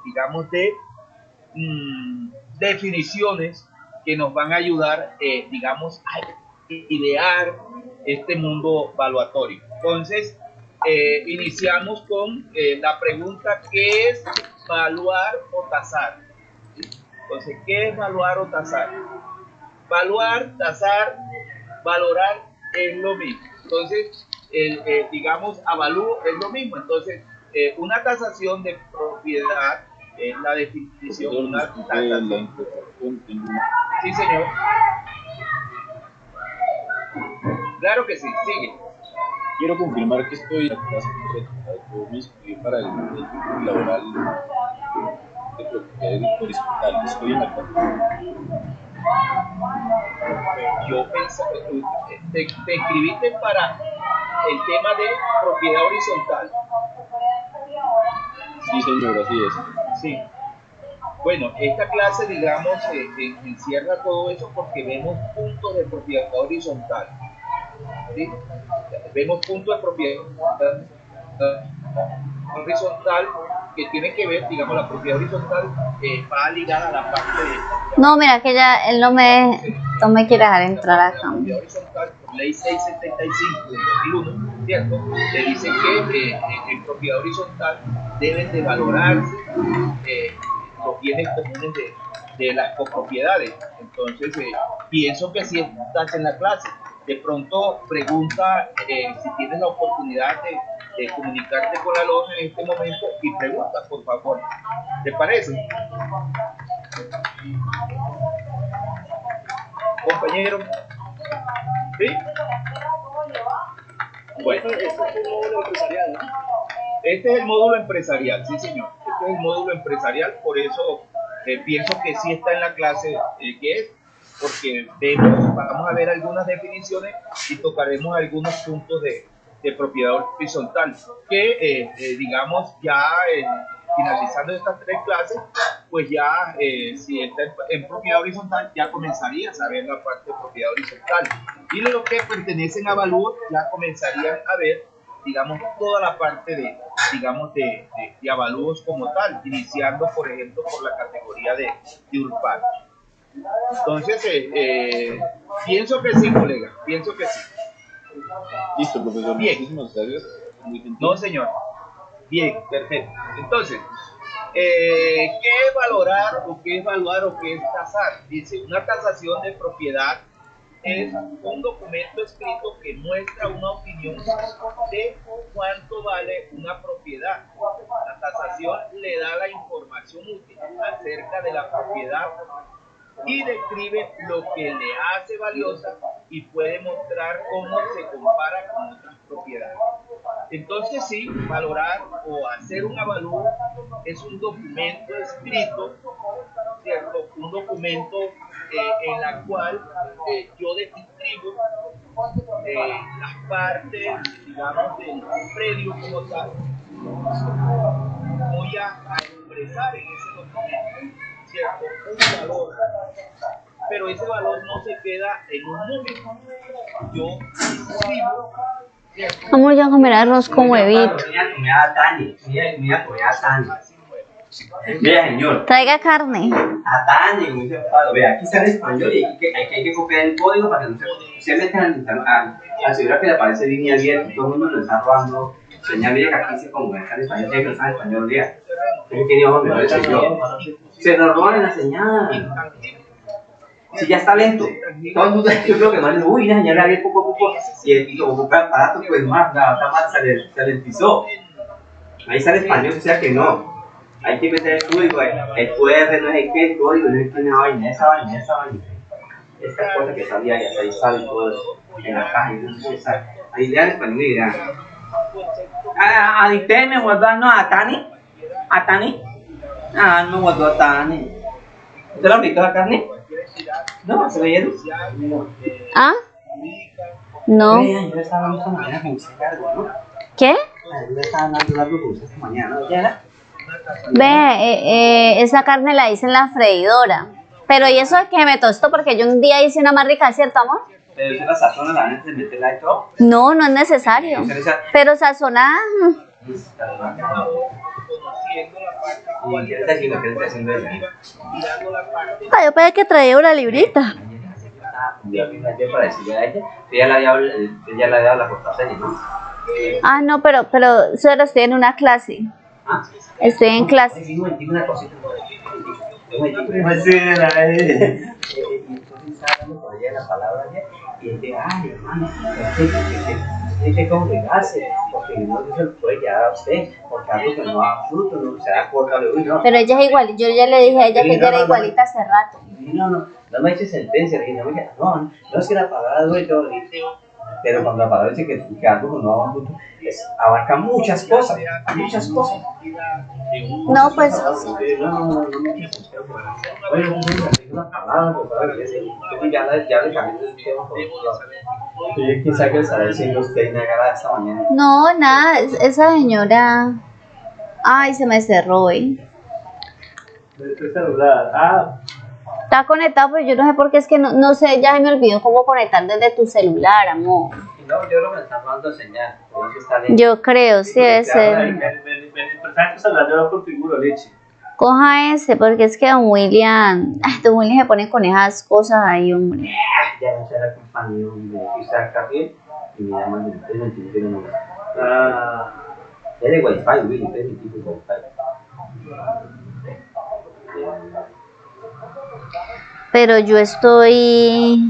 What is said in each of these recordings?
digamos, de definiciones que nos van a ayudar, digamos, a idear este mundo valuatorio. Entonces, iniciamos con la pregunta: ¿qué es valuar o tasar? Entonces, ¿qué es valuar o tasar? Valuar, tasar, valorar es lo mismo. Entonces, digamos, avalúo es lo mismo. Entonces, una tasación de propiedad es la definición de una tasación. Sí, señor. Claro que sí, sigue. Quiero confirmar que estoy en la clase correcta. Yo me inscribí para el título laboral de propiedad horizontal. Estoy en la clase. Yo pensé que te inscribiste para el tema de propiedad horizontal. Sí, señor, así es. Sí. Bueno, esta clase, digamos, encierra todo eso porque vemos puntos de propiedad horizontal. ¿Sí? Vemos puntos de propiedad horizontal que tienen que ver, digamos, la propiedad horizontal va ligada a la parte de... No, mira que ya él no me quiere dejar entrar acá. La propiedad horizontal, por ley 675 del 2001, ¿cierto? Le dice que en propiedad horizontal deben de valorarse los bienes comunes de las copropiedades. Entonces, pienso que si estás en la clase, de pronto pregunta si tienes la oportunidad de comunicarte con la loja en este momento y pregunta, por favor. ¿Te parece? Compañero. ¿Sí? Bueno. Este es el módulo empresarial, ¿no? Este es el módulo empresarial, sí, señor. Este es el módulo empresarial, por eso pienso que sí está en la clase que es, porque vamos a ver algunas definiciones y tocaremos algunos puntos de propiedad horizontal, que digamos ya finalizando estas 3 clases, pues ya si está en propiedad horizontal ya comenzarías a ver la parte de propiedad horizontal, y los que pertenecen a avalúo ya comenzarían a ver, digamos, toda la parte de, digamos, de avalúos como tal, iniciando, por ejemplo, por la categoría de URPAC. Entonces, pienso que sí, colega, pienso que sí. Listo, profesor. Bien. Muchísimas gracias. No, señor. Bien, perfecto. Entonces, ¿qué es valorar o qué es evaluar o qué es tasar? Dice, una tasación de propiedad es un documento escrito que muestra una opinión de cuánto vale una propiedad. La tasación le da la información útil acerca de la propiedad y describe lo que le hace valiosa y puede mostrar cómo se compara con otras propiedades. Entonces sí, valorar o hacer un avalúo es un documento escrito, ¿cierto? Un documento en la cual yo describo las partes, digamos, del predio como tal. Voy a expresar en ese documento, ¿cierto? Un valor, pero ese valor no se queda en un número. Yo escribo. Vamos ya a comer arroz con huevito. Vea, señor. Traiga carne. Atañe, muy enfado. Vea, aquí está en español y hay que copiar el código para que no se metan al seguro que le aparece línea abierta y todo el mundo lo está robando. Señal, mire que aquí dice como está en español, ya que está en español, vea. Es que no, me parece yo. Se nos roban la señal. Si ya está lento. Todo el mundo, yo creo que más, uy, la señal abre poco a poco. Y como comprar aparato, pues más, se lentizó. Ahí está en español, o sea que no. Hay que meter el código, el QR, no sé qué, el código, no sé qué, una vaina, esa vaina. Esta cosa que salía ya, ahí sale todo eso, en la caja, y no sé qué sale. Ahí lean español y dirán. ¿A usted me guardó a Tani? ¿A Tani? Ah, no guardó a Tani. ¿Usted lo aplicó a carne? No, ¿se leyeron? ¿Ah? No. Yo estaba hablando esta mañana con usted algo, ¿no? ¿Qué? Yo estaba hablando algo con usted esta mañana, ¿no? ¿Ya era? Ve, esa carne la hice en la freidora. Pero y eso es que me tostó porque yo un día hice una más rica, ¿cierto, amor? Pero usted la sazona la antes de meterla y todo. No, no es necesario. Pero sazonada. ¿Y qué está haciendo? ¿Qué está haciendo ella? Ah, yo pensé que traía una librita. Yo ayer para decirle a ella que ella le había dado la contraseña, ¿no? Ah, no, pero solo estoy en una clase. ¿Ah? Estoy en clase. Sí, una cosita. Pues sí, entonces estaba hablando con ella la palabra ayer y él dice, ay, hermano, tiene que congregarse, porque no se lo puede llevar a usted, porque algo que no da fruto, no se da corta, no. Pero ella es igual, yo ya le dije a ella que ella era igualita hace rato. No me eches sentencia, no es que la palabra duele, pero cuando la palabra dice que algo que no da fruto, abarca muchas cosas. No, pues Ya le cambié el tema. ¿Quién sabe qué estará diciendo usted y negara esta mañana? no, nada, esa señora. Ay, se me cerró, ¿Tu celular? Ah, Está conectado, pero yo no sé por qué es que no sé, ya se me olvidó cómo conectar desde tu celular, amor. No, yo creo que me están dando señal. Por eso está lento. Yo creo, sí debe ser. ¿sabes tu celular? Yo lo configuro, leche. Coja ese, porque es que don William se pone con esas cosas ahí, hombre. Ya no se la compañía de Isaac Carriel y me llaman del 321 que no. Ah, Es de Wi-Fi, Willy, es mi tipo de Wi-Fi. Pero yo estoy.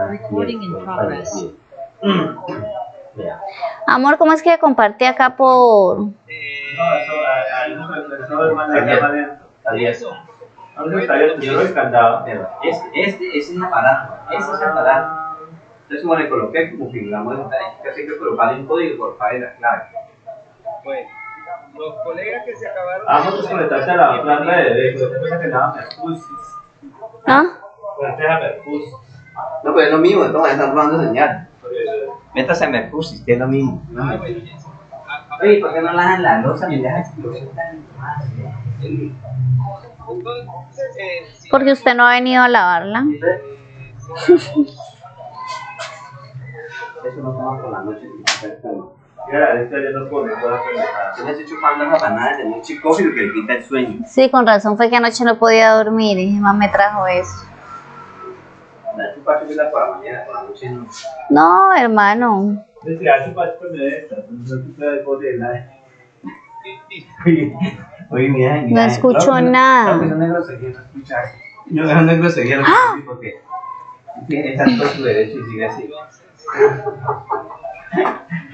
Recording in progress. Mira. Amor, ¿cómo es que comparte acá por. no, eso es más adentro. Eso. No, está abierto, yo lo he encantado. Este es el aparato. Este es el aparato. Entonces, bueno, le coloqué como figuramos que hay que colocarle un código por favor de la clave. Pues, los colegas que se acabaron. Vamos a desconectarte a la planta de esa cosa que se llama Mercusis. ¿Ah? Conectate a Mercusis. No, pero es lo mismo, entonces están robando señal. Métase a Mercusis, que es lo mismo. Ah, bueno, Oye, ¿por qué no lavan la losa? Me dejas tan mal. entonces, si Porque usted no ha venido a lavarla. Eso no toma por la noche. Mira, este ya no pone toda la pendejada. Yo me estoy chupando las bananas de noche y coffee porque le quita el sueño. Sí, con razón fue que anoche no podía dormir y mi mamá me trajo eso. La chupa chupila por la mañana, por la noche no. No, hermano. Si la chupa es de esta, no te puedes poner nada. Oye, mira, No escucho nada. No, no grosería, no escuchar. No, no es grosería, porque tiene tanto su derecho y sigue así.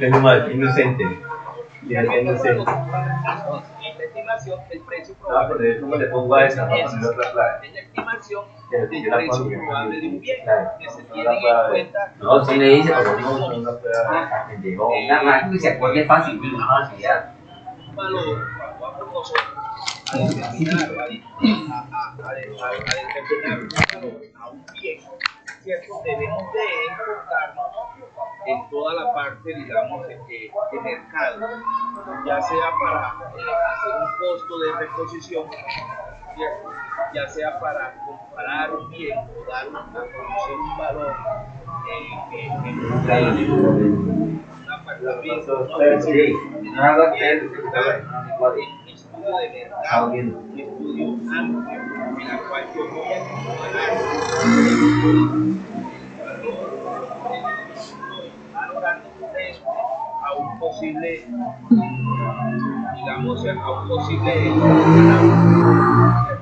Es inocente. Es inocente. la estimación del precio No, probable. pero ¿cómo le pongo a esa? Para poner otra clave. Es la estimación Pero del yo la precio pongo. probable de un bien Claro. que se No tiene la en puedo ver. cuenta. No, sí le dice, pero No, no puedo. llegó una máquina que se acuerde fácil, una facilidad. Un valor, vamos nosotros a determinar, a determinar un valor a un bien, ¿cierto? Debemos de enfocarnos en toda la parte, digamos, de mercado, ya sea para hacer un costo de reposición, ¿cierto? Ya sea para comparar un bien o dar a conocer un valor un apartamento, No hago usted, un estudio de mercado, un estudio amplio en el cual yo voy a comparar valorando a un posible, digamos, a un posible ganador.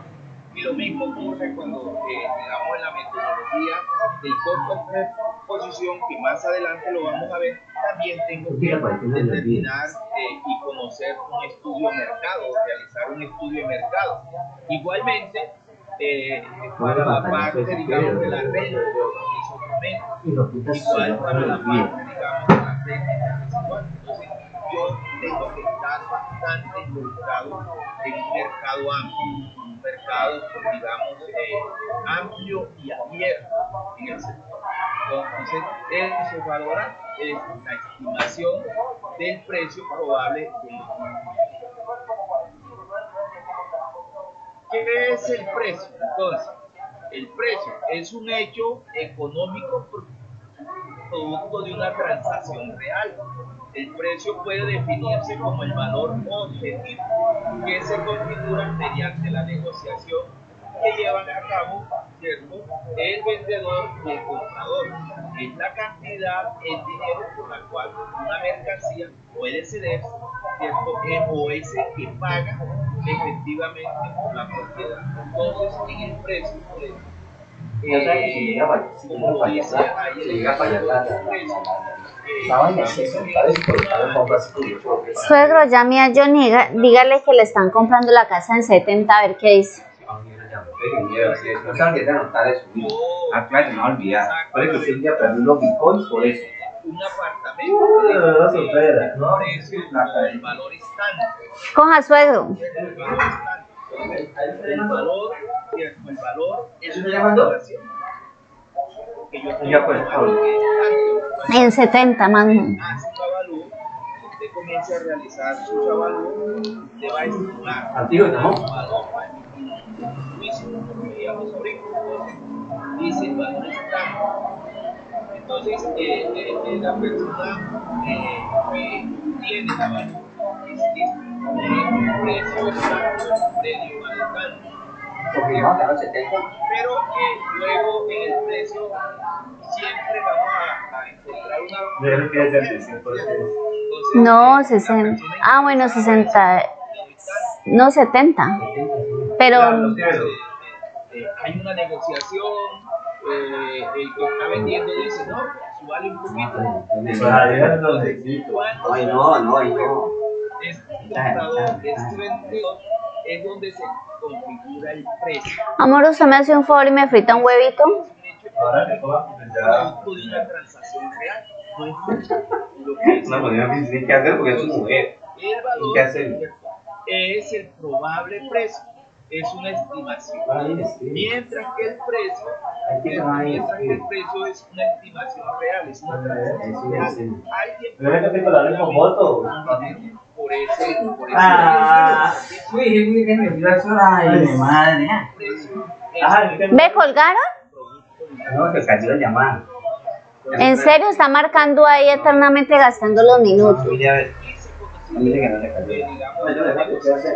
Y lo mismo ocurre cuando, digamos, en la metodología del costo de reposición, que más adelante lo vamos a ver, también tengo que determinar y conocer un estudio de mercado, realizar un estudio de mercado. Igualmente, para la parte, digamos, de la renta, es otro método. Igual para la parte, digamos, de la renta residual. Entonces, yo tengo que estar bastante involucrado en un mercado amplio, un mercado, digamos, amplio y abierto en el sector. Entonces, eso valora es la estimación del precio probable del bien. ¿Qué es el precio? Entonces, el precio es un hecho económico producto de una transacción real. El precio puede definirse como el valor objetivo que se configura mediante la negociación que llevan a cabo, ¿cierto?, el vendedor y el comprador. Es la cantidad en dinero por la cual una mercancía puede cederse, ¿cierto?, o ese que paga efectivamente por la propiedad. Entonces, en el precio, pues, Ya sabes que si llega como para dice allá, ahí si el llega para allá, precio, esa vaina es eso, ¿sabes? Por cada compra así como yo creo que es. Suegro, llame a Johnny, dígale que le están comprando la casa en 70, a ver qué dice. No se olvide de anotar eso. Ah, claro, que no olvidar. Puede que usted un día perdió los bitcoins por eso. un apartamento No, supera, ¿no? precio, el valor estándar. Coja, suegro. El valor estándar. El valor, ¿cierto? El valor es ¿Eso una está llamando? relación que yo Ya pues, En 70, man. hace un avalúo, usted comienza a realizar su avalúo, usted va a estimar Antiguo, ¿no? el valor para emitir un juicio, como veíamos ahorita. Entonces, dice el valor estándar. Entonces, la persona que tiene la valor es un precio estándar, un predio al tanto. Porque no, que no 70. Pero luego en el precio siempre vamos a encontrar una. Yo creo que es 75%. Entonces, No, la 60. persona Ah, bueno, 60. No, 70. Pero hay una negociación, el que está vendiendo dice, no, vale un poquito. Ay, no. Es comprador, es vendedor, es donde se configura el precio. amor, usted me hace un favor y me frita un huevito. Ahora que pueda, pues ya. Producto de una transacción real. No es lo que es No, pues ya tiene que hacer porque es su mujer. el valor. ¿Qué hacer? Es el probable precio, es una estimación. Mientras que el precio, es una estimación real, es una transacción real. Alguien Pero que te la con voto. por ese Uy, muy bien, ay, mi madre. precio. ¿Me colgaron? No, se cayó la llamada. ¿En serio está marcando ahí eternamente gastando los minutos? Ya ves. Mire que no le cayó. Digamos, la negociación,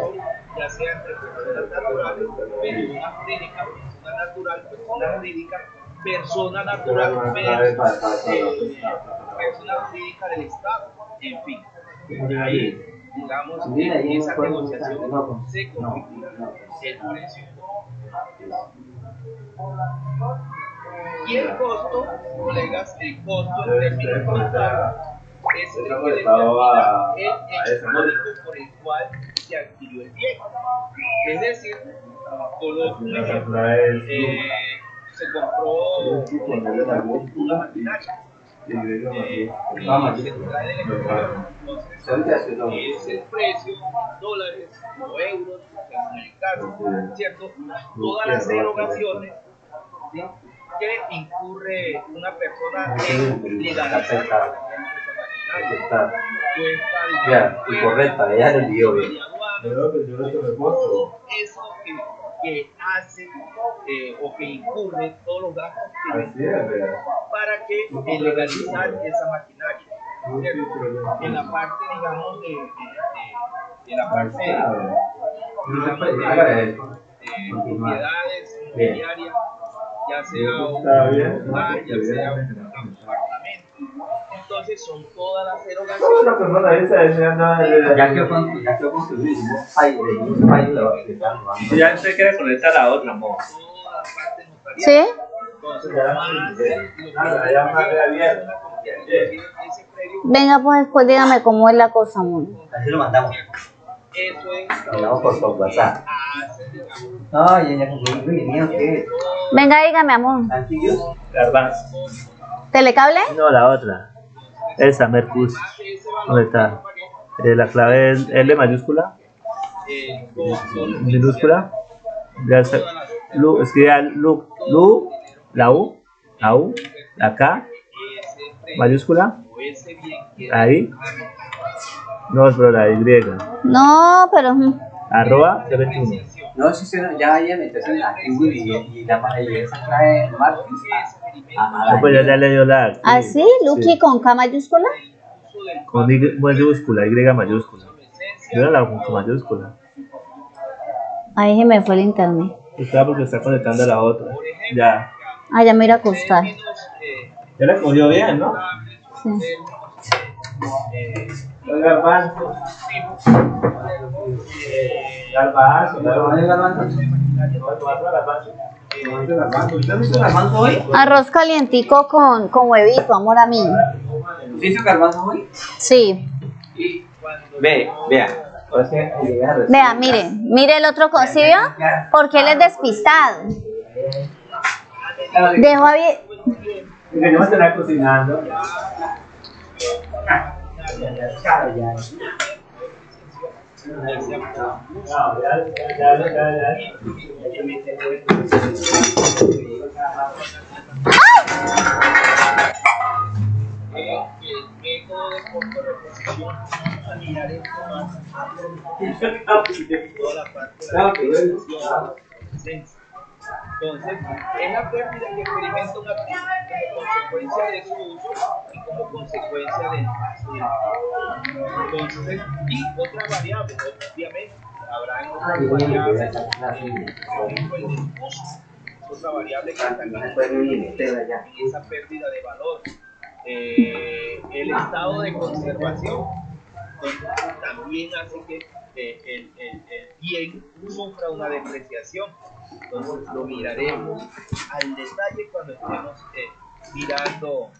ya sea entre personas naturales, persona jurídica, persona natural, persona jurídica, persona natural, persona jurídica del Estado, en fin. Ahí, digamos, en esa negociación se configura el precio. Y el costo, colegas, el costo en términos contables es el que determina el hecho económico por el cual se adquirió el bien. Es decir, coloco un ejemplo, se compró una maquinaria, y se trae del exterior. Entonces, es el precio en dólares o euros, según el caso, ¿cierto? Todas las erogaciones, ¿sí?, que incurre una persona en legalizar esa maquinaria. Ya, y correcta, ella le envió bien. Todo eso que hace o que incurre todos los gastos que para que legalizar esa maquinaria. En la parte, digamos, de la parte de propiedades inmobiliarias, ya sea un lugar, ya sea un apartamento. Entonces son todas las erogaciones. Ya que construir un país de Ya se quiere conectar a la otra, amor. Toda la parte notarial. ¿Sí? Entonces, ese predio, Venga, pues después dígame cómo es la cosa, amor. Así lo mandamos. eso es Mandamos por WhatsApp. hace, digamos, Ay, ya concluí, mío, ¿qué? Venga, dígame, amor. ¿Antiguos? Garbanzo. ¿Telecable? No, la otra. Esa, Mercus. ese ¿Dónde valor está? La clave es L mayúscula. Minúscula. Ya está. Lu, escribe Lu, la U, la K, mayúscula. Ahí. No, pero la Y. No, pero... Arroba 21. No, sí, ya meterse en la y esa trae martes. No, pues ya le dio la. ¿Así? ¿Lucky con K mayúscula? con Y mayúscula, Y mayúscula. Yo la hago con mayúscula. Ahí se me fue el internet. Está porque está conectando a la otra. Ya. Ah, ya me iré a acostar. Ya la cogió bien, ¿no? Sí. Los garbanzos. Garbanzo, garbanzo hoy? Arroz calientico con huevito, amor a mí. ¿Sí hizo garbanzo hoy? Sí. Vea. Vea, mire el otro cocido, porque él es despistado. Dejó a bien. Que no estará cocinando. Entonces, es la pérdida que experimenta un activo como consecuencia de su uso y como consecuencia del paso del tiempo. Entonces, y otras variables, obviamente, habrá otras variables, por ejemplo, el del uso, otra variable que también en esa pérdida de valor. El estado de conservación también hace que el bien sufra una depreciación. Entonces lo miraremos al detalle cuando estemos mirando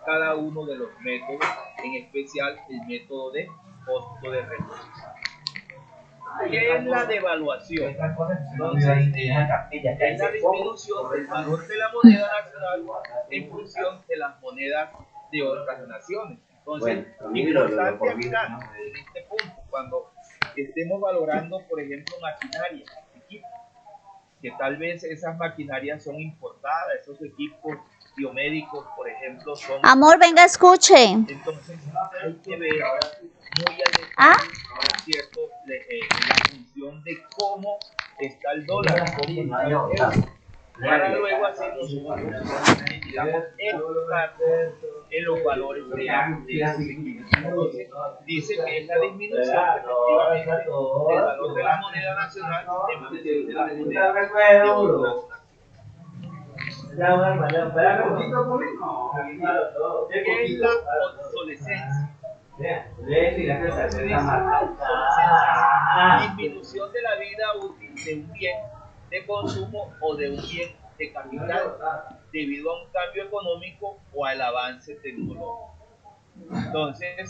cada uno de los métodos, en especial el método de costo de reposición. ¿Qué es la devaluación? Entonces, es la disminución del valor de la moneda nacional en función de las monedas de otras naciones. Entonces, importante acá, en este punto, cuando estemos valorando, por ejemplo, maquinaria, equipos, que tal vez esas maquinarias son importadas, esos equipos biomédicos, por ejemplo, son... Amor, venga, escuche. Entonces, hay que ver muy al detalle, ¿cierto? La función de cómo está el dólar, cómo está el euro, para luego hacernos digamos, en los valores de esos equipos. Entonces, dice que es la disminución efectivamente del valor de la moneda nacional de la moneda de otras naciones. ¿Qué es la obsolescencia? Disminución de la vida útil de un bien de consumo o de un bien de capital debido a un cambio económico o al avance tecnológico. Entonces,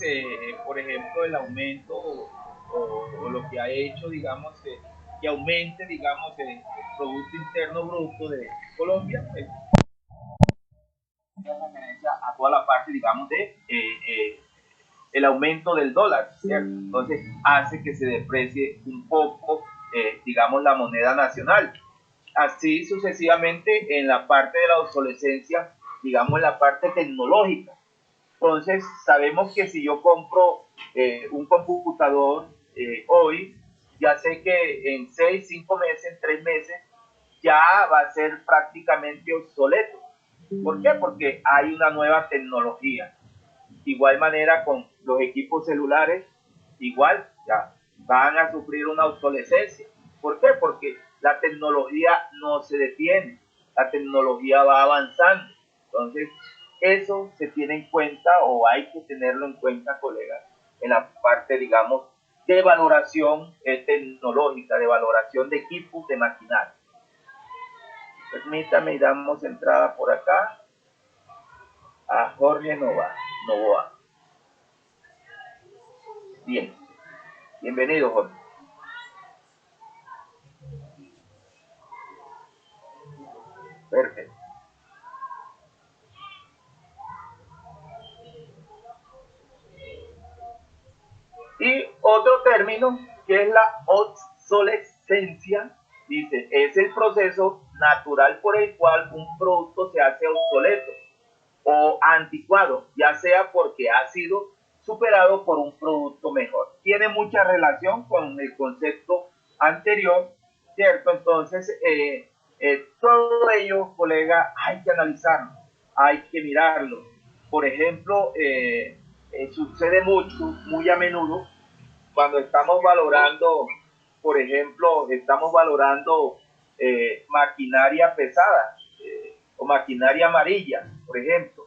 por ejemplo, el aumento o lo que ha hecho, digamos, que aumente, digamos, el Producto Interno Bruto de Colombia, referencia a toda la parte, digamos, de el aumento del dólar, ¿cierto? Entonces hace que se deprecie un poco, digamos, la moneda nacional. Así sucesivamente en la parte de la obsolescencia, digamos, en la parte tecnológica. Entonces sabemos que si yo compro un computador hoy, ya sé que en 6, 5 meses, en 3 meses, ya va a ser prácticamente obsoleto. ¿Por qué? Porque hay una nueva tecnología. De igual manera con los equipos celulares, igual ya van a sufrir una obsolescencia. ¿Por qué? Porque la tecnología no se detiene, la tecnología va avanzando. Entonces, eso se tiene en cuenta o hay que tenerlo en cuenta, colegas, en la parte, digamos, de valoración tecnológica, de valoración de equipos, de maquinaria. Permítame y damos entrada por acá a Jorge Novoa. Bien, bienvenido, Jorge. Perfecto. Y otro término que es la obsolescencia, dice, es el proceso natural por el cual un producto se hace obsoleto o anticuado, ya sea porque ha sido superado por un producto mejor. Tiene mucha relación con el concepto anterior, ¿cierto? Entonces, todo ello, colega, hay que analizarlo, hay que mirarlo. Por ejemplo, sucede mucho, muy a menudo, cuando estamos valorando, por ejemplo, estamos valorando maquinaria pesada o maquinaria amarilla, por ejemplo.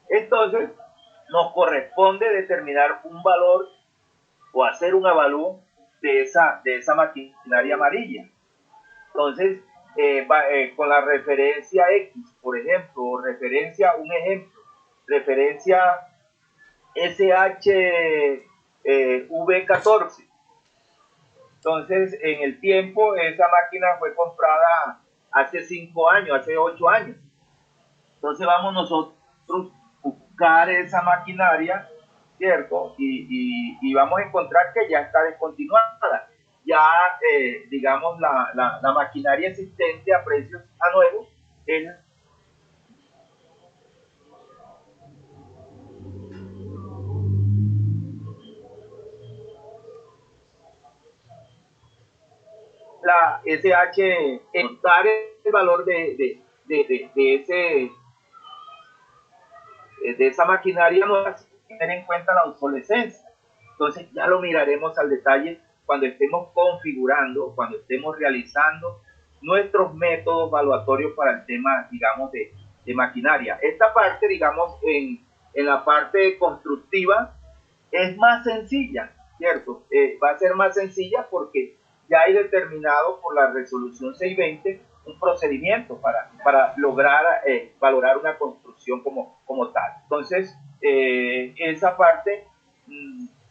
Entonces, nos corresponde determinar un valor o hacer un avalúo de esa maquinaria amarilla. Entonces, con la referencia X, por ejemplo, o referencia, un ejemplo, referencia SHV14. Entonces, en el tiempo, esa máquina fue comprada hace 5 años, hace 8 años. Entonces, vamos nosotros a buscar esa maquinaria, ¿cierto? Y vamos a encontrar que ya está descontinuada. Ya, digamos, la maquinaria existente a precios a nuevos es la SH, dar el valor de esa maquinaria, no hay que tener en cuenta la obsolescencia. Entonces ya lo miraremos al detalle cuando estemos configurando, cuando estemos realizando nuestros métodos evaluatorios para el tema, digamos, de maquinaria. Esta parte, digamos, en la parte constructiva es más sencilla, ¿cierto? Va a ser más sencilla porque ya hay determinado por la resolución 620 un procedimiento para lograr valorar una construcción como tal. Entonces, esa parte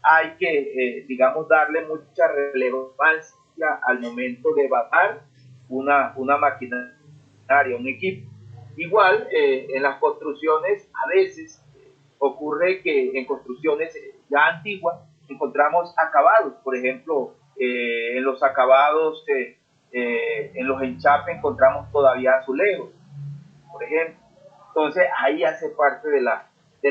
hay que, digamos, darle mucha relevancia al momento de evaluar una maquinaria, un equipo. Igual, en las construcciones, a veces ocurre que en construcciones ya antiguas encontramos acabados, por ejemplo, en los acabados, en los enchapes encontramos todavía azulejos, por ejemplo. Entonces ahí hace parte de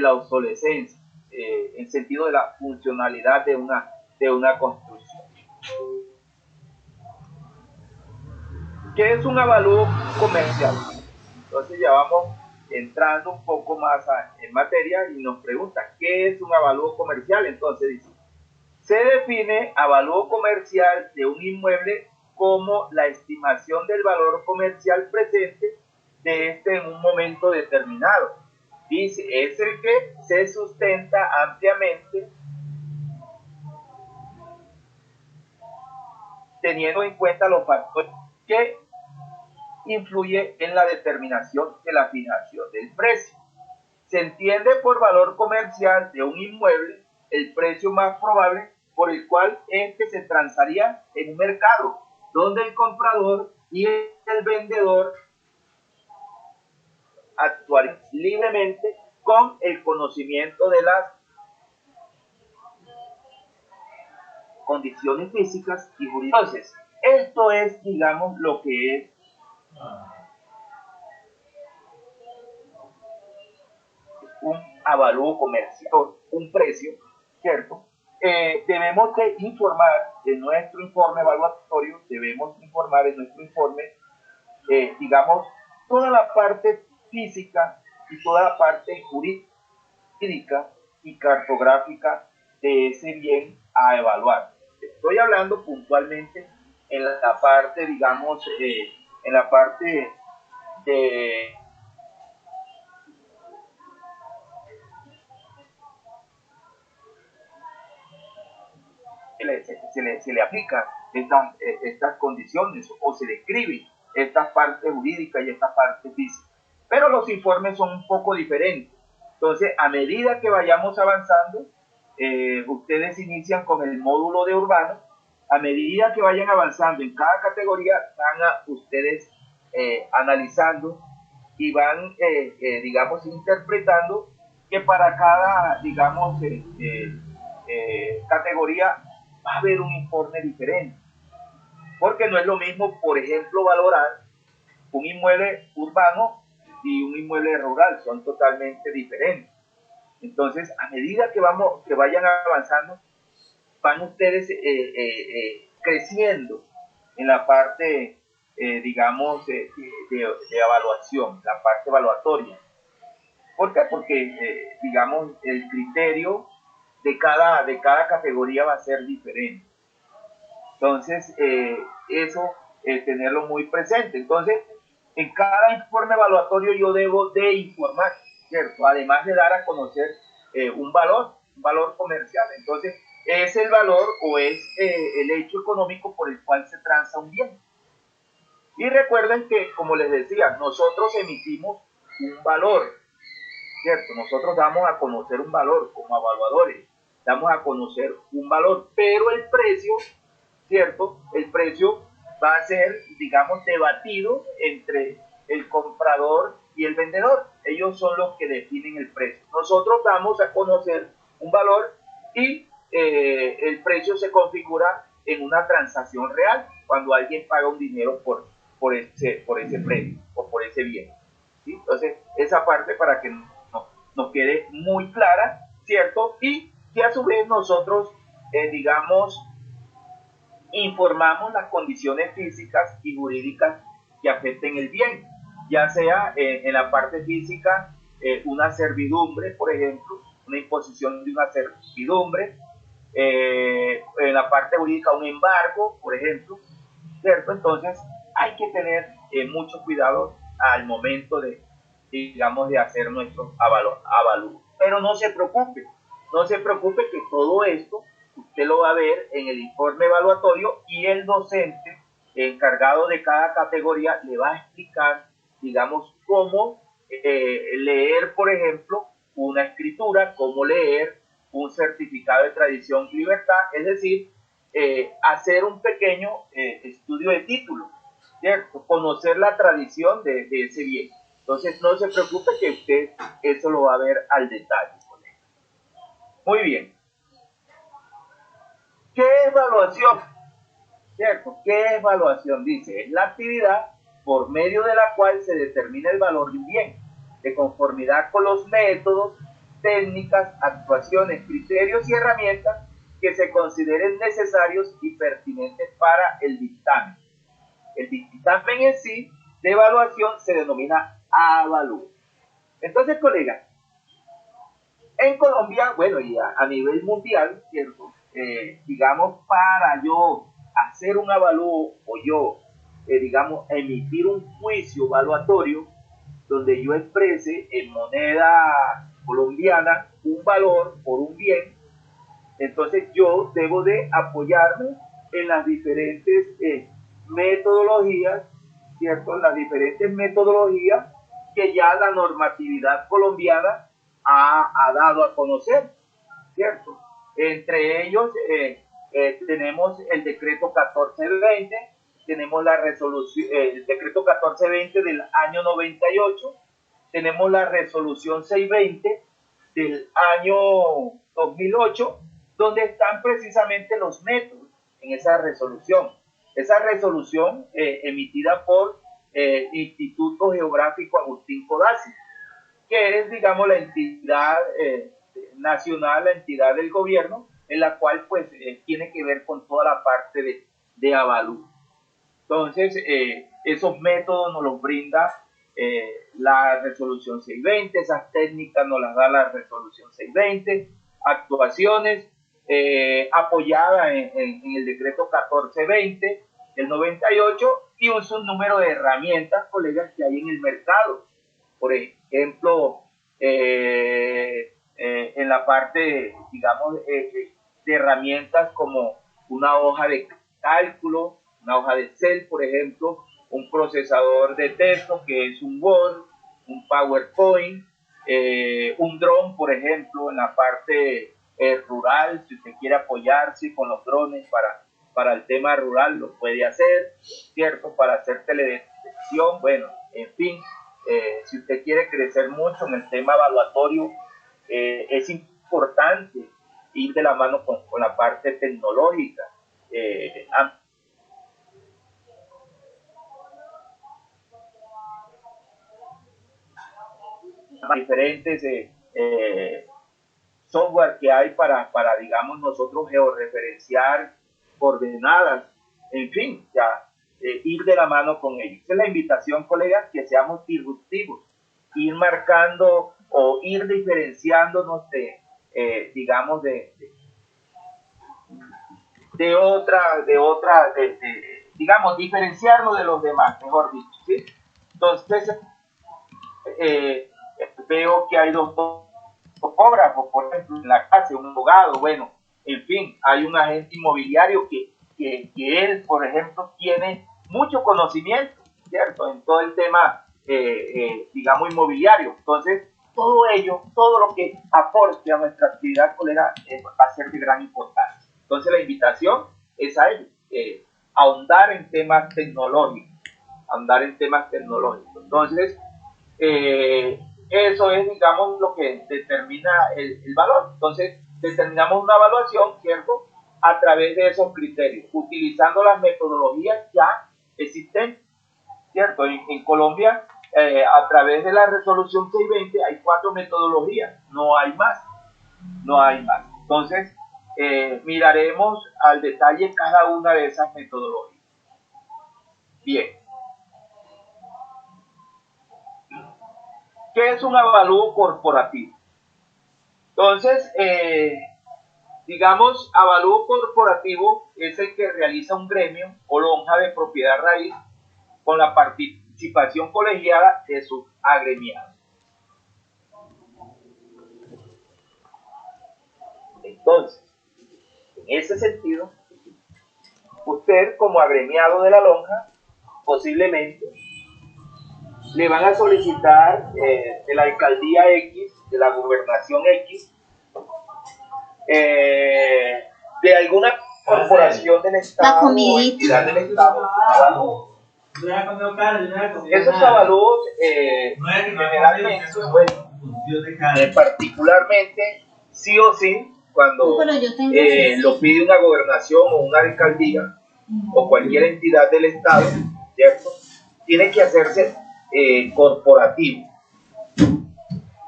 la obsolescencia, en sentido de la funcionalidad de una construcción. ¿Qué es un avalúo comercial? Entonces ya vamos entrando un poco más en materia y nos pregunta, ¿qué es un avalúo comercial? Entonces dice, se define avalúo comercial de un inmueble como la estimación del valor comercial presente de este en un momento determinado. Dice, es el que se sustenta ampliamente teniendo en cuenta los factores que influye en la determinación de la fijación del precio. Se entiende por valor comercial de un inmueble el precio más probable por el cual éste se transaría en un mercado, donde el comprador y el vendedor actuarían libremente con el conocimiento de las condiciones físicas y jurídicas. Entonces, esto es, digamos, lo que es un avalúo comercial, un precio, ¿cierto? Debemos de informar en nuestro informe evaluatorio, debemos informar en nuestro informe, digamos, toda la parte física y toda la parte jurídica y cartográfica de ese bien a evaluar. Estoy hablando puntualmente en la parte, digamos, en la parte de se le aplica estas condiciones o se describe esta parte jurídica y esta parte física. Pero los informes son un poco diferentes. Entonces, a medida que vayamos avanzando, ustedes inician con el módulo de urbano. A medida que vayan avanzando en cada categoría, van a ustedes analizando y van, digamos, interpretando que para cada, digamos, categoría va a haber un informe diferente. Porque no es lo mismo, por ejemplo, valorar un inmueble urbano y un inmueble rural, son totalmente diferentes. Entonces, a medida que vayan avanzando, van ustedes creciendo en la parte, digamos, de evaluación, la parte evaluatoria. ¿Por qué? Porque, digamos, el criterio de cada categoría va a ser diferente. Entonces, eso, tenerlo muy presente. Entonces, en cada informe evaluatorio yo debo de informar, ¿cierto? Además de dar a conocer un valor comercial. Entonces, es el valor o es el hecho económico por el cual se transa un bien. Y recuerden que, como les decía, nosotros emitimos un valor, ¿cierto? Nosotros damos a conocer un valor como evaluadores, damos a conocer un valor, pero el precio, ¿cierto? El precio va a ser, digamos, debatido entre el comprador y el vendedor. Ellos son los que definen el precio. Nosotros damos a conocer un valor y el precio se configura en una transacción real cuando alguien paga un dinero por ese precio o por ese bien. ¿Sí? Entonces, esa parte para que nos quede muy clara, ¿cierto? Y que a su vez nosotros, digamos, informamos las condiciones físicas y jurídicas que afecten el bien, ya sea en la parte física una servidumbre, por ejemplo, una imposición de una servidumbre, en la parte jurídica un embargo, por ejemplo, ¿cierto? Entonces hay que tener mucho cuidado al momento de, digamos, de hacer nuestro avalúo. Pero no se preocupe, no se preocupe que todo esto usted lo va a ver en el informe evaluatorio y el docente encargado de cada categoría le va a explicar, digamos, cómo leer, por ejemplo, una escritura, cómo leer un certificado de tradición y libertad, es decir, hacer un pequeño estudio de título, ¿cierto? Conocer la tradición de ese bien. Entonces, no se preocupe que usted eso lo va a ver al detalle. Muy bien. ¿Qué es evaluación? ¿Cierto? ¿Qué es evaluación? Dice, es la actividad por medio de la cual se determina el valor de un bien, de conformidad con los métodos, técnicas, actuaciones, criterios y herramientas que se consideren necesarios y pertinentes para el dictamen. El dictamen en sí de evaluación se denomina avalúo. Entonces, colegas, en Colombia, bueno, y a nivel mundial, ¿cierto? Digamos, para yo hacer un avalúo o yo, digamos, emitir un juicio evaluatorio donde yo exprese en moneda colombiana un valor por un bien, entonces yo debo de apoyarme en las diferentes metodologías, ¿cierto? Las diferentes metodologías que ya la normatividad colombiana ha dado a conocer, ¿cierto? Entre ellos tenemos el decreto 1420, tenemos la resolución, el decreto 1420 del año 98, tenemos la resolución 620 del año 2008, donde están precisamente los métodos en esa resolución. Esa resolución emitida por Instituto Geográfico Agustín Codazzi, que es, digamos, la entidad nacional, la entidad del gobierno, en la cual pues tiene que ver con toda la parte de avalúo. Entonces, esos métodos nos los brinda la resolución 620, esas técnicas nos las da la resolución 620, actuaciones apoyadas en el decreto 1420 del 98 y un sinnúmero de herramientas, colegas, que hay en el mercado. Por ejemplo, en la parte, digamos, de herramientas como una hoja de cálculo, una hoja de Excel, por ejemplo, un procesador de texto que es un Word, un PowerPoint, un drone, por ejemplo, en la parte rural, si usted quiere apoyarse con los drones para el tema rural, lo puede hacer, ¿cierto? Para hacer teledetección, bueno, en fin, si usted quiere crecer mucho en el tema evaluatorio, es importante ir de la mano con la parte tecnológica. Diferentes software que hay para, digamos, nosotros georreferenciar coordenadas, en fin, ya ir de la mano con ellos. Esa es la invitación, colegas, que seamos disruptivos, ir marcando o ir diferenciándonos digamos, digamos, diferenciarnos de los demás, mejor dicho, ¿sí? Entonces, veo que hay dos topógrafos, por ejemplo, en la clase, un abogado, bueno, en fin, hay un agente inmobiliario que él, por ejemplo, tiene mucho conocimiento, ¿cierto? En todo el tema, digamos, inmobiliario. Entonces, todo ello, todo lo que aporte a nuestra actividad colega va a ser de gran importancia. Entonces, la invitación es a ello, ahondar en temas tecnológicos, Entonces, eso es, digamos, lo que determina el valor. Entonces, determinamos una evaluación, ¿cierto?, a través de esos criterios, utilizando las metodologías ya existentes, ¿cierto? En Colombia, a través de la resolución 620, hay 4 metodologías, no hay más. Entonces, miraremos al detalle cada una de esas metodologías. Bien. ¿Qué es un avalúo corporativo? Entonces, digamos, avalúo corporativo es el que realiza un gremio o lonja de propiedad raíz con la participación colegiada de sus agremiados. Entonces, en ese sentido, usted como agremiado de la lonja, posiblemente le van a solicitar de la alcaldía X, de la gobernación X, de alguna corporación del Estado o entidad del Estado. Esos avalúos generalmente, bueno, particularmente, sí o sí, cuando lo pide una gobernación o una alcaldía o cualquier entidad del Estado, ¿cierto?, tiene que hacerse corporativo,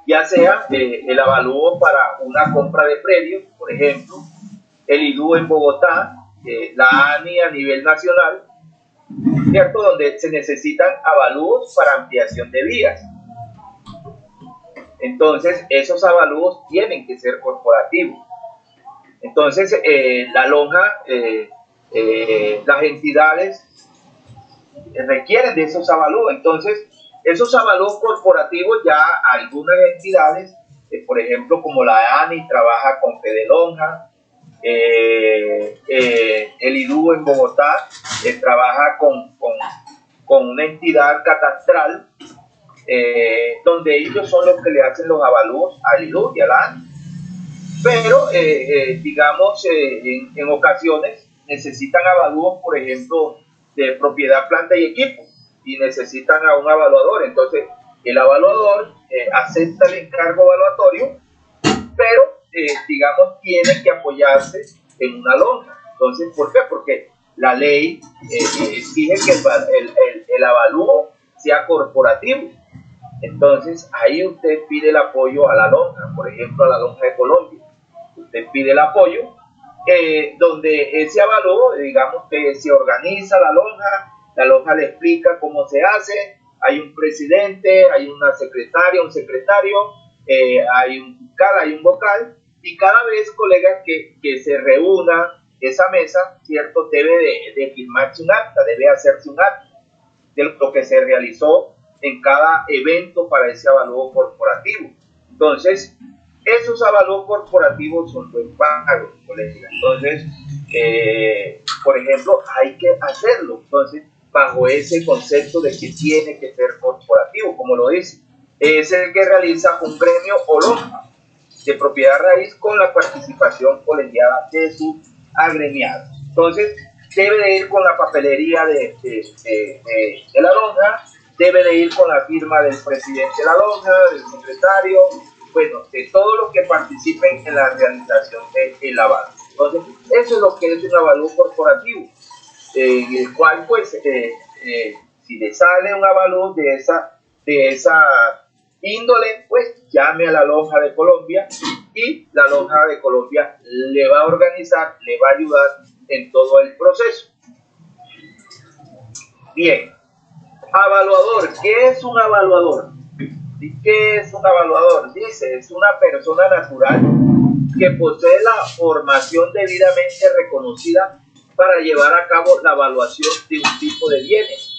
ya sea el avalúo para una compra de predios, por ejemplo, el IDU en Bogotá, la ANI a nivel nacional, ¿cierto?, donde se necesitan avalúos para ampliación de vías. Entonces, esos avalúos tienen que ser corporativos. Entonces, la lonja, las entidades requieren de esos avalúos. Entonces, esos avalúos corporativos ya algunas entidades, por ejemplo, como la ANI, trabaja con Fedelonja, el IDU en Bogotá trabaja con una entidad catastral, donde ellos son los que le hacen los avalúos al IDU y a la ANI. Pero, digamos, en ocasiones necesitan avalúos, por ejemplo, de propiedad, planta y equipo, y necesitan a un evaluador. Entonces, el evaluador acepta el encargo evaluatorio, pero, digamos, tiene que apoyarse en una lonja. Entonces, ¿por qué? Porque la ley exige que el avalúo sea corporativo. Entonces, ahí usted pide el apoyo a la lonja, por ejemplo, a la lonja de Colombia. Usted pide el apoyo, donde ese avalúo, digamos que se organiza la lonja le explica cómo se hace, hay un presidente, hay una secretaria, un secretario, hay un fiscal, hay un vocal, y cada vez, colegas, que se reúna esa mesa, ¿cierto?, debe de firmarse un acta, debe hacerse un acta de lo que se realizó en cada evento para ese avalúo corporativo. Entonces, esos avalúos corporativos son buen pagos, colegas. Entonces, por ejemplo, hay que hacerlo. Entonces, bajo ese concepto de que tiene que ser corporativo, como lo dice, es el que realiza un gremio o lonja de propiedad raíz con la participación colegiada de sus agremiados. Entonces, debe de ir con la papelería de la lonja, debe de ir con la firma del presidente de la lonja, del secretario, bueno, de todos los que participen en la realización del avalúo. Entonces, eso es lo que es un avalúo corporativo, en el cual, pues, si le sale un avalúo de esa índole, pues llame a la lonja de Colombia y la lonja de Colombia le va a organizar, le va a ayudar en todo el proceso. Bien, evaluador. ¿Qué es un evaluador? ¿Y qué es un evaluador? Dice, es una persona natural que posee la formación debidamente reconocida para llevar a cabo la evaluación de un tipo de bienes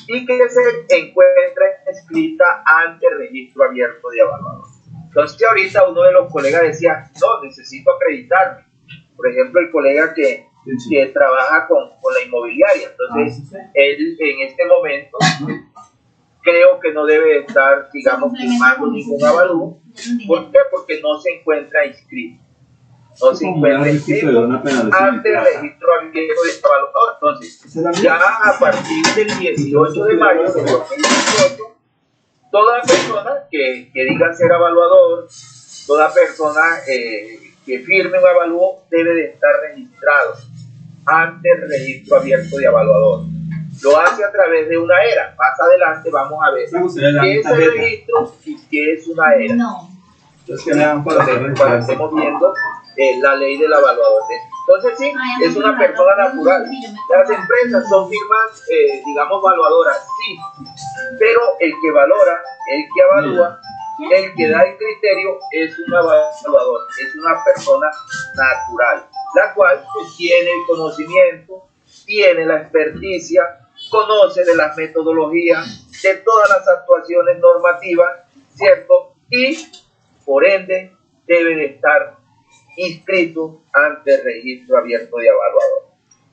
y que se encuentra inscrita ante el registro abierto de evaluador. Entonces ahorita uno de los colegas decía, no, necesito acreditarme. Por ejemplo, el colega que trabaja con la inmobiliaria. Entonces, él en este momento creo que no debe estar, digamos, firmando ningún avalúo. ¿Por qué? Porque no se encuentra inscrito. No se encuentra inscrito ante el registro abierto de evaluador. Entonces, ya a partir del 18 de mayo de 2018, toda persona que diga ser evaluador, toda persona que firme un avalúo debe de estar registrado ante el registro abierto de evaluador. Lo hace a través de una ERA. Más adelante vamos a ver qué es el registro y qué es una ERA. Cuando estemos viendo la ley del evaluador. Entonces sí, es una persona natural. Las empresas son firmas, digamos, evaluadoras, sí, pero el que valora, el que evalúa, el que da el criterio es un evaluador, es una persona natural, la cual tiene el conocimiento, tiene la experticia, conoce de las metodologías, de todas las actuaciones normativas, ¿cierto? Y por ende debe de estar inscrito ante el registro abierto de evaluador.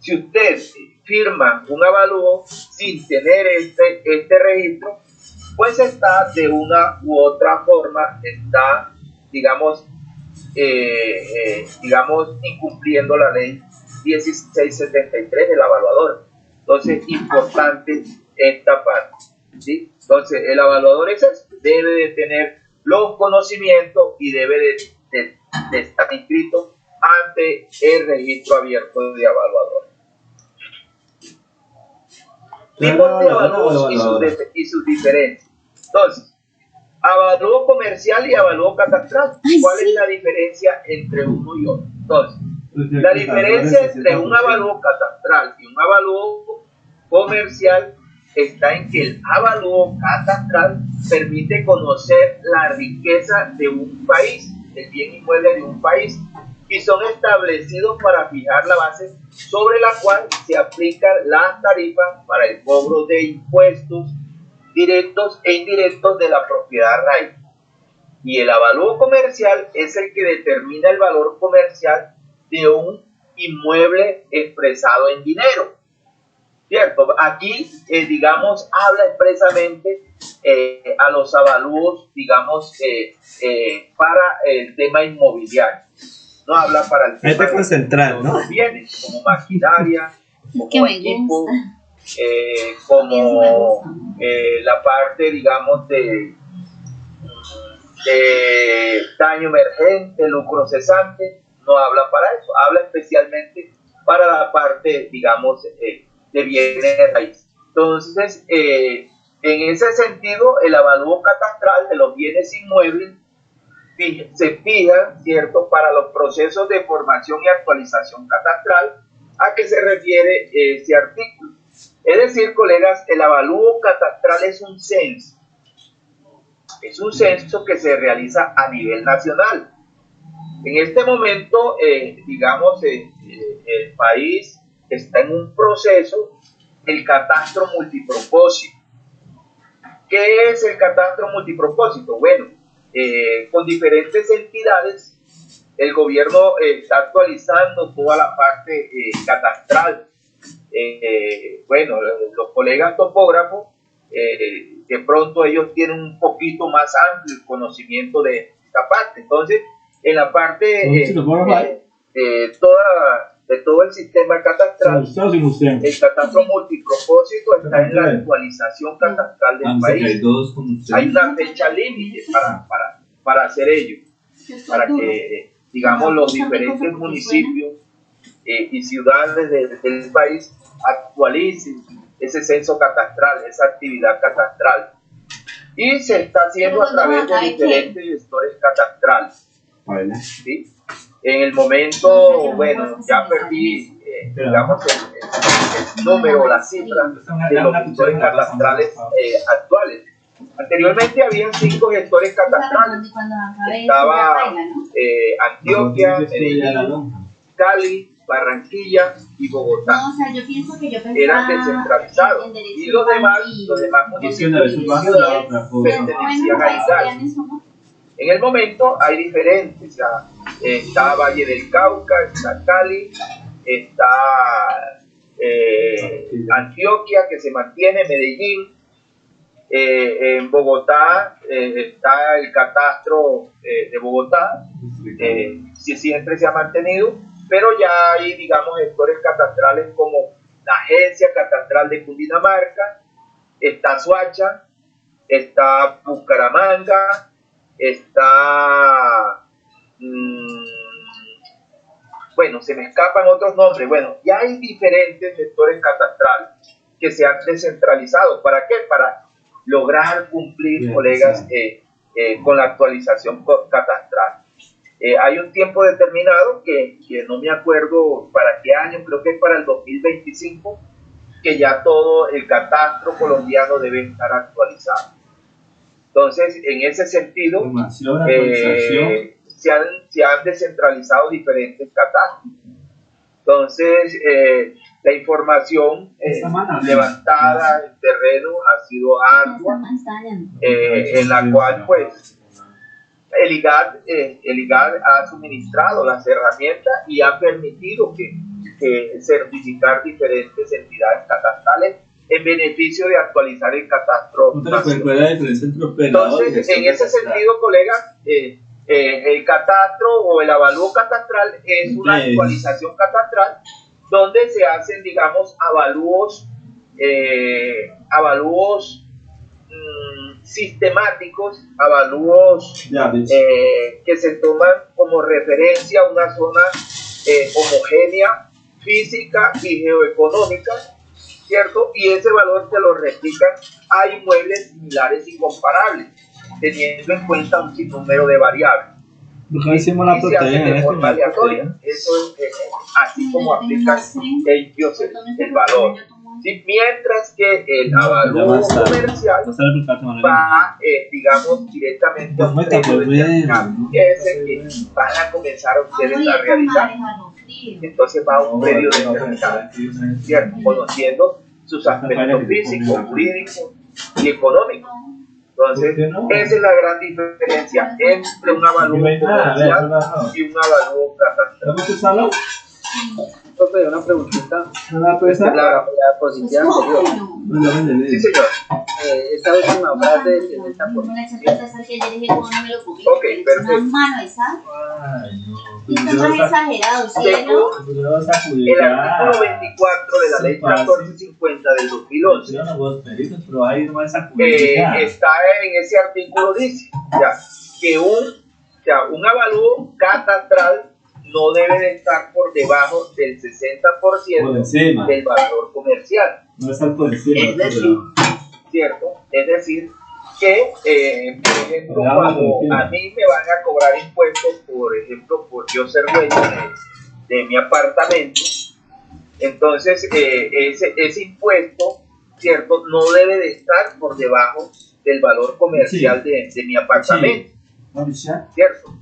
Si usted firma un avalúo sin tener este registro, pues está de una u otra forma, está, digamos, incumpliendo la ley 1673 del evaluador. Entonces, importante esta parte, ¿sí? Entonces, el evaluador es eso, debe de tener los conocimientos y debe de estar inscrito ante el registro abierto de evaluador. Tipos de avalúos y sus diferencias. Entonces, avalúo comercial y avalúo catastral. ¿Cuál es la diferencia entre uno y otro? Entonces, la diferencia entre un avalúo catastral y un avalúo comercial está en que el avalúo catastral permite conocer la riqueza de un país, el bien inmueble de un país, y son establecidos para fijar la base sobre la cual se aplican las tarifas para el cobro de impuestos directos e indirectos de la propiedad raíz. Y el avalúo comercial es el que determina el valor comercial de un inmueble expresado en dinero, ¿cierto? Aquí, digamos, habla expresamente a los avalúos, digamos, para el tema inmobiliario. No habla para el tema concentrar, ¿no? Bienes, como maquinaria, como equipo, como la parte, digamos, de daño emergente, lucro cesante, no habla para eso, habla especialmente para la parte, digamos, de bienes de raíz. Entonces, en ese sentido, el avalúo catastral de los bienes inmuebles se fija, ¿cierto?, para los procesos de formación y actualización catastral. ¿A qué se refiere ese artículo? Es decir, colegas, el avalúo catastral es un censo. Es un censo que se realiza a nivel nacional. En este momento, digamos, el país está en un proceso, el catastro multipropósito. ¿Qué es el catastro multipropósito? Bueno, con diferentes entidades, el gobierno está actualizando toda la parte catastral. Bueno, los colegas topógrafos, de pronto ellos tienen un poquito más amplio el conocimiento de esta parte. Entonces, en la parte de todo el sistema catastral, el catastro multipropósito está en la actualización catastral del país. Hay una fecha límite para hacer ello, para que, digamos, los diferentes municipios y ciudades del país actualicen ese censo catastral, esa actividad catastral. Y se está haciendo a través de diferentes gestores catastrales. ¿Sí? En el momento, bueno, ya perdí, digamos, el número, la cifra de los gestores catastrales actuales, Anteriormente había 5 gestores catastrales. Estaba Antioquia, Medellín, Cali, Barranquilla y Bogotá. No, o sea, yo pienso que yo Eran descentralizados. Y los demás municipios pertenecían a IGAL. En el momento hay diferentes. Ya, está Valle del Cauca, está Cali, está Antioquia, que se mantiene, Medellín. En Bogotá está el catastro de Bogotá, sí, siempre se ha mantenido, pero ya hay, digamos, gestores catastrales como la Agencia Catastral de Cundinamarca, está Soacha, está Bucaramanga, está, bueno, se me escapan otros nombres. Bueno, ya hay diferentes gestores catastrales que se han descentralizado. ¿Para qué? Para lograr cumplir, colegas, con la actualización catastral. Hay un tiempo determinado que no me acuerdo para qué año, creo que es para el 2025, que ya todo el catastro colombiano debe estar actualizado. Entonces, en ese sentido, se han descentralizado diferentes catastros. Entonces, la información levantada en terreno ha sido ardua, en la cual, pues, el IGAD ha suministrado las herramientas y ha permitido que certificar diferentes entidades catastrales en beneficio de actualizar el catastro. Entonces, en ese sentido, colegas, el catastro o el avalúo catastral es una actualización catastral donde se hacen, digamos, avalúos sistemáticos, avalúos que se toman como referencia a una zona homogénea, física y geoeconómica, ¿cierto? Y ese valor se lo replican a inmuebles similares y comparables, teniendo en cuenta un sinnúmero de variables. Y se hace de forma aleatoria. Eso es así como aplican ellos el valor. ¿Sí? Mientras que el avalúo comercial va, digamos, directamente a un precio de mercado, que es el que van a comenzar ustedes a realizar. Entonces va a un predio de mercado, ¿cierto? Conociendo sus aspectos físicos, jurídicos y económicos. Entonces, esa es la gran diferencia entre un avalúo comercial y un avalúo catastral. Profe, una preguntita. ¿La posición anterior? Sí, señor. Esta última frase del 70%. Ok, perfecto. El artículo 24 de la ley 1450 del 2011 está en ese artículo, dice ya, que un avalúo catastral no debe de estar por debajo del 60% del valor comercial. No estar por encima. Es decir, ¿cierto? Es decir, que, por ejemplo, cuando a mí me van a cobrar impuestos, por ejemplo, por yo ser dueño de mi apartamento, entonces ese impuesto, ¿cierto? No debe de estar por debajo del valor comercial de mi apartamento, ¿cierto?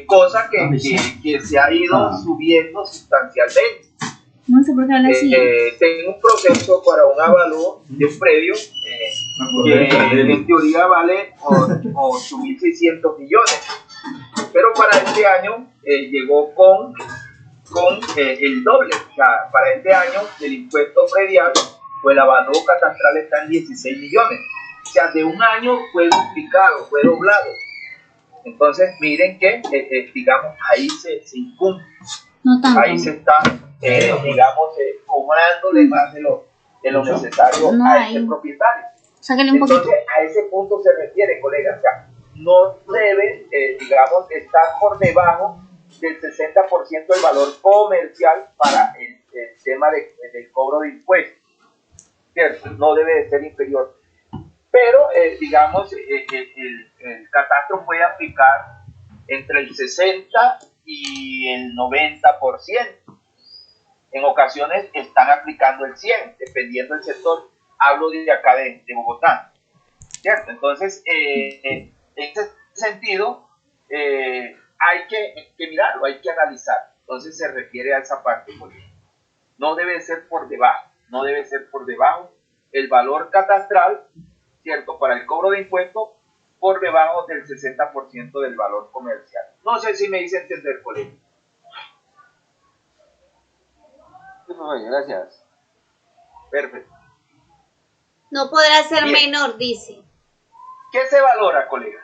Cosa que se ha ido subiendo sustancialmente. No sé por qué habla así. Tengo un proceso para un avalúo de un predio que en teoría vale 8.600 millones, pero para este año llegó con el doble. O sea, para este año el impuesto predial, pues el avalúo catastral está en 16 millones. O sea, de un año fue duplicado, fue doblado. Entonces, miren que, digamos, ahí se incumple. No tanto. Ahí se está, digamos, cobrándole más de lo necesario a ese propietario. Sáquenle un poquito. Entonces, a ese punto se refiere, colega. O sea, no debe, digamos, estar por debajo del 60% del valor comercial para el tema del cobro de impuestos, ¿cierto? No debe de ser inferior. Pero, digamos, el catastro puede aplicar entre el 60 y el 90%. En ocasiones están aplicando el 100%, dependiendo del sector. Hablo de acá de Bogotá. ¿cierto? Entonces, en ese sentido, hay que mirarlo, hay que analizar. Entonces se refiere a esa parte. No debe ser por debajo, no debe ser por debajo el valor catastral, ¿cierto? Para el cobro de impuestos, por debajo del 60% del valor comercial. No sé si me hice entender, colega. Gracias. Perfecto. No podrá ser Bien. menor, dice. ¿Qué se valora, colega?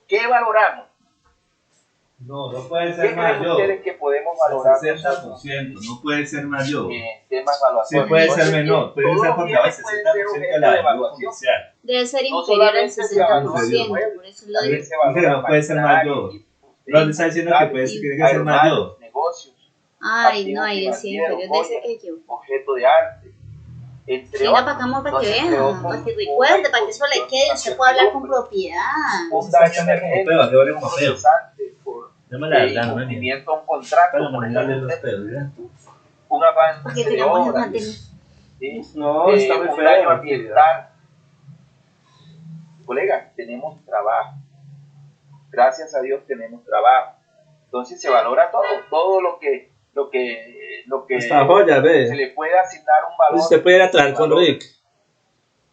¿Qué valoramos? No, no puede ¿Qué ser creen mayor. ustedes que podemos Al valorar 60%, no puede ser mayor. en temas evaluatorios? Sí puede ser Entonces, menor, puede todos ser los por debajo del bienes pueden ser 60% objeto de la de valor evaluación. comercial. Debe ser No inferior al solamente se 60%, evalúa por eso lo también digo. se valora Dice que no puede ser maquinaria, mayor. equipos, No le está diciendo que puede, tiene que ser aeronaves, mayor. negocios, Ay, no, activos ahí decía financieros, inferior, debe ser joyas, que yo. objeto de arte, entre Venga otros. para acá, amor, para que Entonces, vea, entre otros, para que una recuerde, para que eso le imposición, quede, una usted pueda hablar con certidumbre, propiedad. un daño Está como emergente, pedo, que vale como un pedo. procesante por Dame la verdad, no me mientas. incumplimiento a un contrato, Para por manejarle ejemplo, los pedos, ¿ya? un avance Porque de tenemos el obra, mantenimiento. ¿sí? No, está muy un feo. daño ambiental. Colega, tenemos trabajo. Gracias a Dios tenemos trabajo. Entonces se valora todo lo que Esta joya, se ve. le puede asignar un valor. Usted puede ir a trabajar con valor, Rick.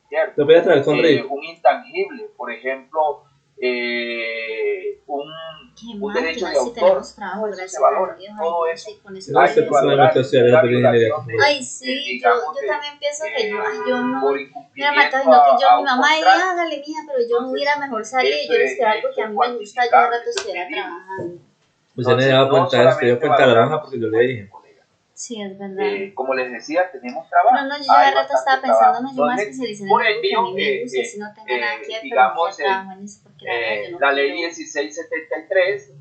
¿cierto? Usted puede ir a trabajar con Rick. Un intangible, por ejemplo, Qué un mal, derecho que de sí autor. tenemos trabajo, Todo eso gracias se valora. a Dios. Todo Ay, eso sí, con eso No, hay lo que usted digo. valorar. solamente La la ingeniería. violación de, Ay, sí, yo también pienso que yo no. por Mira, incumplimiento Marta, sino que yo, a mi un mamá contrato. diga, hágale, mija, pero yo Entonces, hubiera mejor salido y eso yo les estudié algo es que a mí me gusta, yo un rato cuantificable, estuviera eso es medible. trabajando. Usted no se daba cuenta de eso, dio cuenta de la hoja porque yo le dije. Sí, es verdad. Como les decía, tenemos trabajo. Pero no, yo ya Hay de rato estaba bastante pensando, trabajo. no, yo me Entonces, especialicé en por algo que a mí ello, me gusta, si no tengo nada que ver, pero digamos, ya trabajo en eso porque la verdad yo no la ley quiero. 1673,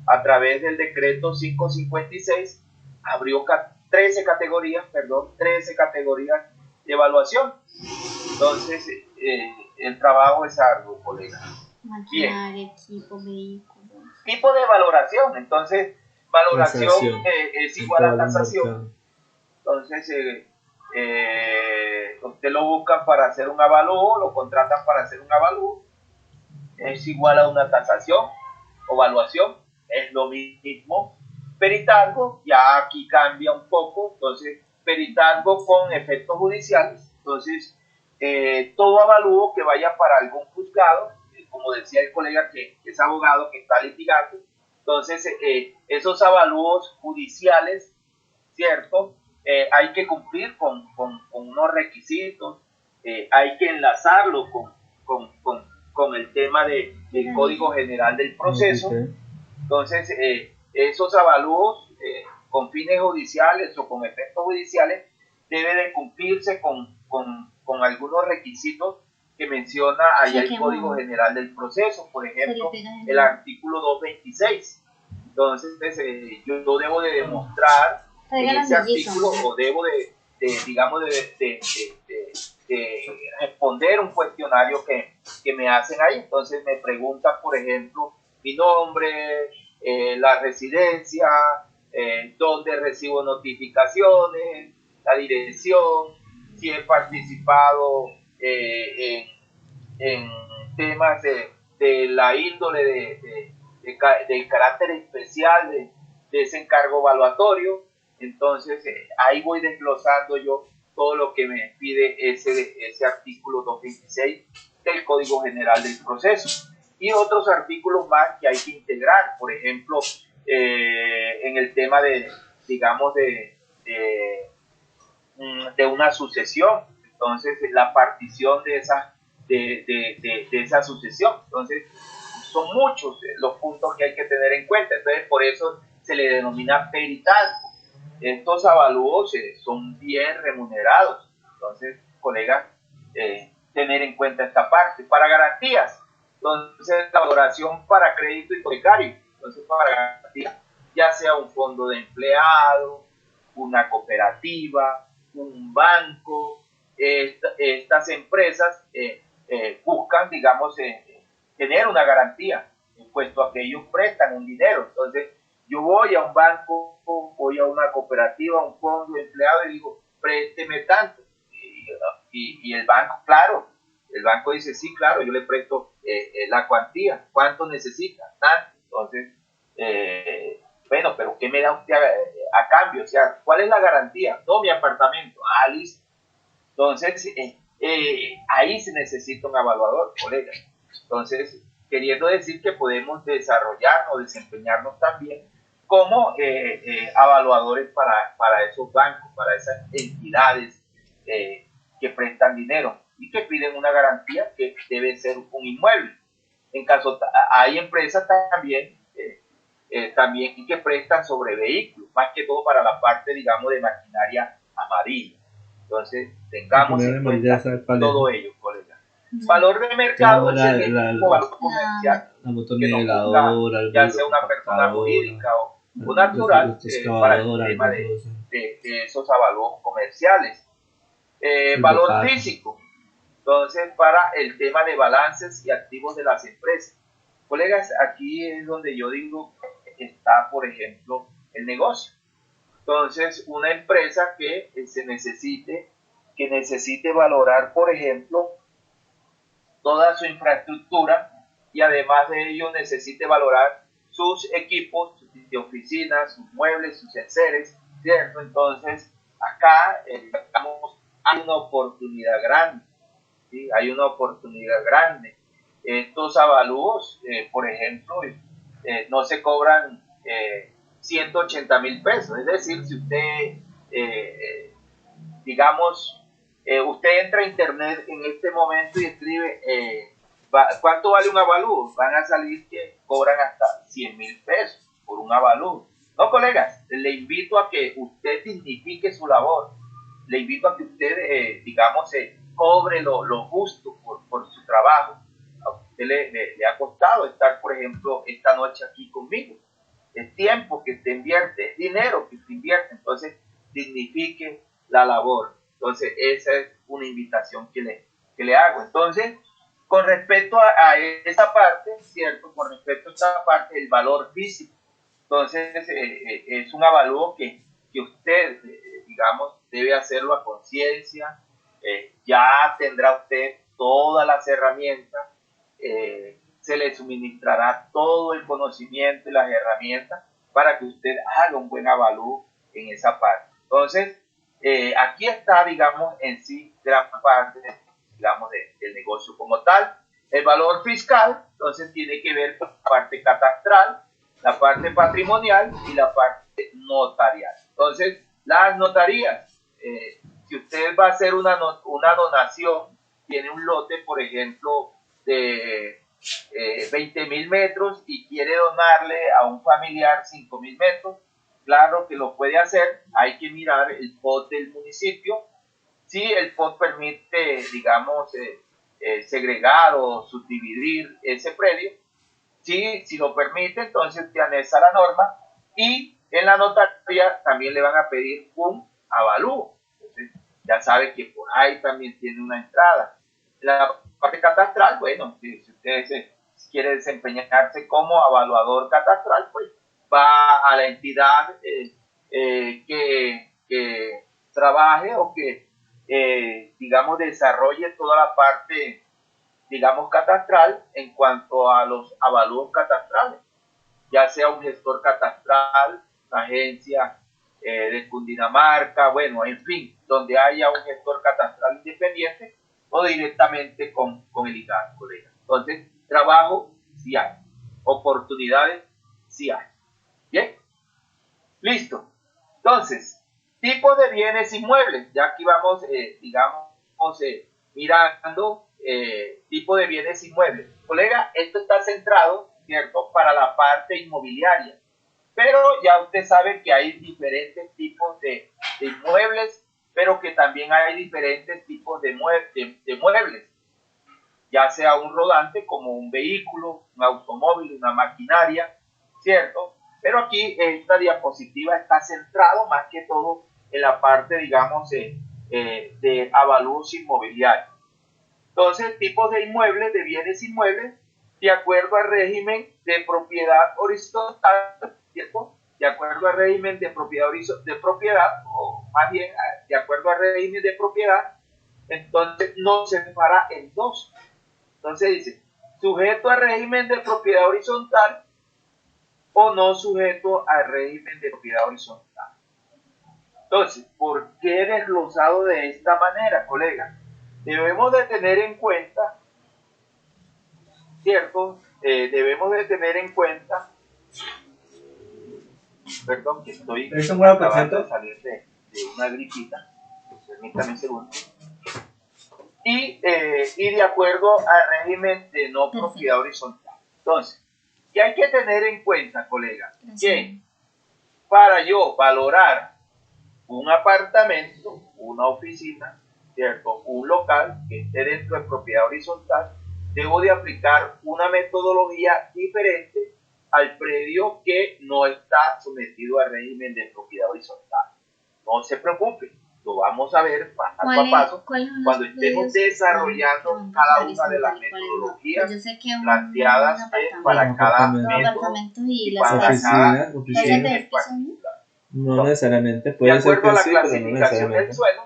a través del decreto 556, abrió 13 categorías, 13 categorías de evaluación. Entonces, el trabajo es arduo, colega. Maquinaria, equipo, vehículos. Tipo de valoración, entonces, valoración Tasación. es igual a tasación. Entonces, usted lo buscan para hacer un avalúo, lo contratan para hacer un avalúo, es igual a una tasación o evaluación, es lo mismo. Peritazgo, ya aquí cambia un poco, entonces, peritazgo con efectos judiciales, entonces, todo avalúo que vaya para algún juzgado, como decía el colega que es abogado, que está litigando, entonces, esos avalúos judiciales, ¿cierto? Hay que cumplir con unos requisitos, hay que enlazarlo con el tema del Código General del Proceso. Entonces, esos avalúos con fines judiciales o con efectos judiciales debe de cumplirse con algulos requisitos que menciona allá el Código General del Proceso, por ejemplo, el artículo 226. Entonces, yo debo de demostrar en ese artículo o debo de responder un cuestionario que me hacen ahí. Entonces me preguntan, por ejemplo, mi nombre, la residencia, dónde recibo notificaciones, la dirección, si he participado en temas de la índole del carácter especial de ese encargo evaluatorio. Entonces, ahí voy desglosando yo todo lo que me pide ese artículo 226 del Código General del Proceso. Y otros artículos más que hay que integrar, por ejemplo, en el tema digamos, de una sucesión. Entonces, la partición de esa sucesión. Entonces, son muchos los puntos que hay que tener en cuenta. Entonces, por eso se le denomina peritazgo. Estos avalúos son bien remunerados. Entonces, colegas, tener en cuenta esta parte. Para garantías, entonces, la valoración para crédito hipotecario. Entonces, para garantías, ya sea un fondo de empleado, una cooperativa, un banco, estas empresas buscan, digamos, tener una garantía, puesto a que ellos prestan un dinero. Entonces, yo voy a un banco, voy a una cooperativa, a un fondo de empleado y digo, présteme tanto. Y el banco, claro, el banco dice, sí, claro, yo le presto la cuantía, ¿cuánto necesita? Tanto. Entonces, bueno, pero ¿qué me da usted a cambio? O sea, ¿cuál es la garantía? No, mi apartamento. Ah, listo. Entonces, ahí se necesita un evaluador, colega. Entonces, queriendo decir que podemos desarrollarnos, desempeñarnos también como evaluadores para esos bancos, para esas entidades que prestan dinero y que piden una garantía que debe ser un inmueble. En caso, hay empresas también que prestan sobre vehículos, más que todo para la parte, digamos, de maquinaria amarilla. Entonces, tengamos en cuenta todo ello, colega. Valor de mercado es el valor comercial La que motoniveladora, nos ya sea una persona jurídica o natural para el tema de esos avalúos comerciales. Valor físico, entonces para el tema de balances y activos de las empresas. Colegas, aquí es donde yo digo está, por ejemplo, el negocio. Entonces, una empresa que necesite valorar, por ejemplo, toda su infraestructura y además de ello necesite valorar sus equipos de oficina, sus muebles, sus enseres, ¿cierto? Entonces, acá, digamos, hay una oportunidad grande, ¿sí? Hay una oportunidad grande. Estos avalúos, por ejemplo, no se cobran 180.000 pesos, es decir, si usted, digamos, usted entra a internet en este momento y escribe ¿cuánto vale un avalúo? Van a salir que cobran hasta 100.000 pesos por un avalúo. No, colegas, le invito a que usted dignifique su labor, le invito a que usted, digamos, cobre lo justo por su trabajo. A usted le ha costado estar, por ejemplo, esta noche aquí conmigo. Es tiempo que usted invierte, es dinero que usted invierte, entonces dignifique la labor. Entonces, esa es una invitación que le hago. Entonces, con respecto a esa parte, ¿cierto? Con respecto a esa parte, el valor físico. Entonces, es un avalúo que usted, digamos, debe hacerlo a conciencia. Ya tendrá usted todas las herramientas, se le suministrará todo el conocimiento y las herramientas para que usted haga un buen avalúo en esa parte. Entonces, aquí está, digamos, en sí gran parte, digamos, del negocio como tal. El valor fiscal, entonces, tiene que ver con la parte catastral, la parte patrimonial y la parte notarial. Entonces, las notarías, si usted va a hacer una donación, tiene un lote, por ejemplo, de 20.000 metros y quiere donarle a un familiar 5.000 metros, claro que lo puede hacer. Hay que mirar el POT del municipio. Si el POT permite, digamos, segregar o subdividir ese predio, si lo permite, entonces usted anexa la norma y en la notaría también le van a pedir un avalúo. Entonces, ya sabe que por ahí también tiene una entrada. La parte catastral, bueno, si usted quiere desempeñarse como evaluador catastral, pues va a la entidad que trabaje o que, digamos, desarrolle toda la parte, digamos, catastral en cuanto a los avalúos catastrales, ya sea un gestor catastral, una agencia de Cundinamarca, bueno, en fin, donde haya un gestor catastral independiente o directamente con el IGAD, colega. Entonces, trabajo sí hay, oportunidades sí hay. Bien, listo. Entonces, tipo de bienes inmuebles, ya aquí vamos, digamos, mirando tipo de bienes inmuebles. Colega, esto está centrado, ¿cierto?, para la parte inmobiliaria. Pero ya usted sabe que hay diferentes tipos de inmuebles, pero que también hay diferentes tipos de muebles, ya sea un rodante como un vehículo, un automóvil, una maquinaria, ¿cierto? Pero aquí esta diapositiva está centrado más que todo en la parte, digamos, de avalúos inmobiliarios. Entonces, tipos de inmuebles, de bienes inmuebles, de acuerdo al régimen de propiedad horizontal, ¿cierto? De acuerdo al régimen de propiedad, o más bien de acuerdo al régimen de propiedad, entonces no se separa en dos. Entonces dice, sujeto al régimen de propiedad horizontal o no sujeto al régimen de propiedad horizontal. Entonces, ¿por qué desglosado de esta manera, colega? Debemos de tener en cuenta, ¿cierto? Debemos de tener en cuenta, perdón, que estoy acabando de salir de una gripita, permítame un segundo, y de acuerdo al régimen de no propiedad horizontal. Entonces, ¿qué hay que tener en cuenta, colega? Que para yo valorar un apartamento, una oficina, ¿cierto? Un local que esté dentro de propiedad horizontal, debo de aplicar una metodología diferente al predio que no está sometido al régimen de propiedad horizontal. No se preocupe, lo vamos a ver paso a paso cuando estemos desarrollando cada una de las metodologías planteadas para cada método y para cada oficinas. en particular. No necesariamente, De puede ser acuerdo a que la sí, pero no clasificación del necesariamente. suelo,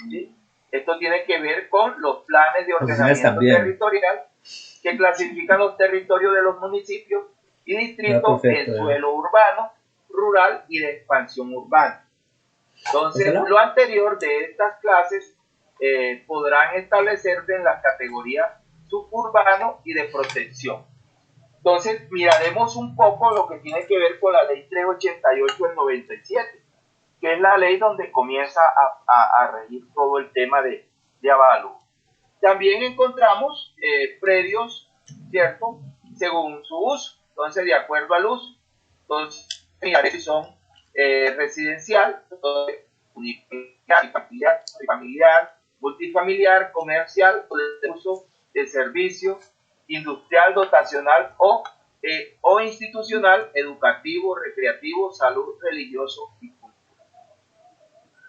¿sí? Esto tiene que ver con los planes de Oficinas ordenamiento también. territorial que clasifican los territorios de los municipios y distritos perfecto, en suelo urbano, rural y de expansión urbana. Entonces, ¿Pásalo? lo anterior de estas clases podrán establecerse en las categorías suburbano y de protección. Entonces, miraremos un poco lo que tiene que ver con la ley 388 del 97, que es la ley donde comienza a regir todo el tema de avalúo. También encontramos predios, ¿cierto? Según su uso. Entonces, de acuerdo al uso. Entonces, si son residencial, unifamiliar, multifamiliar, comercial, de uso de servicio, industrial, dotacional o institucional, educativo, recreativo, salud, religioso y cultural.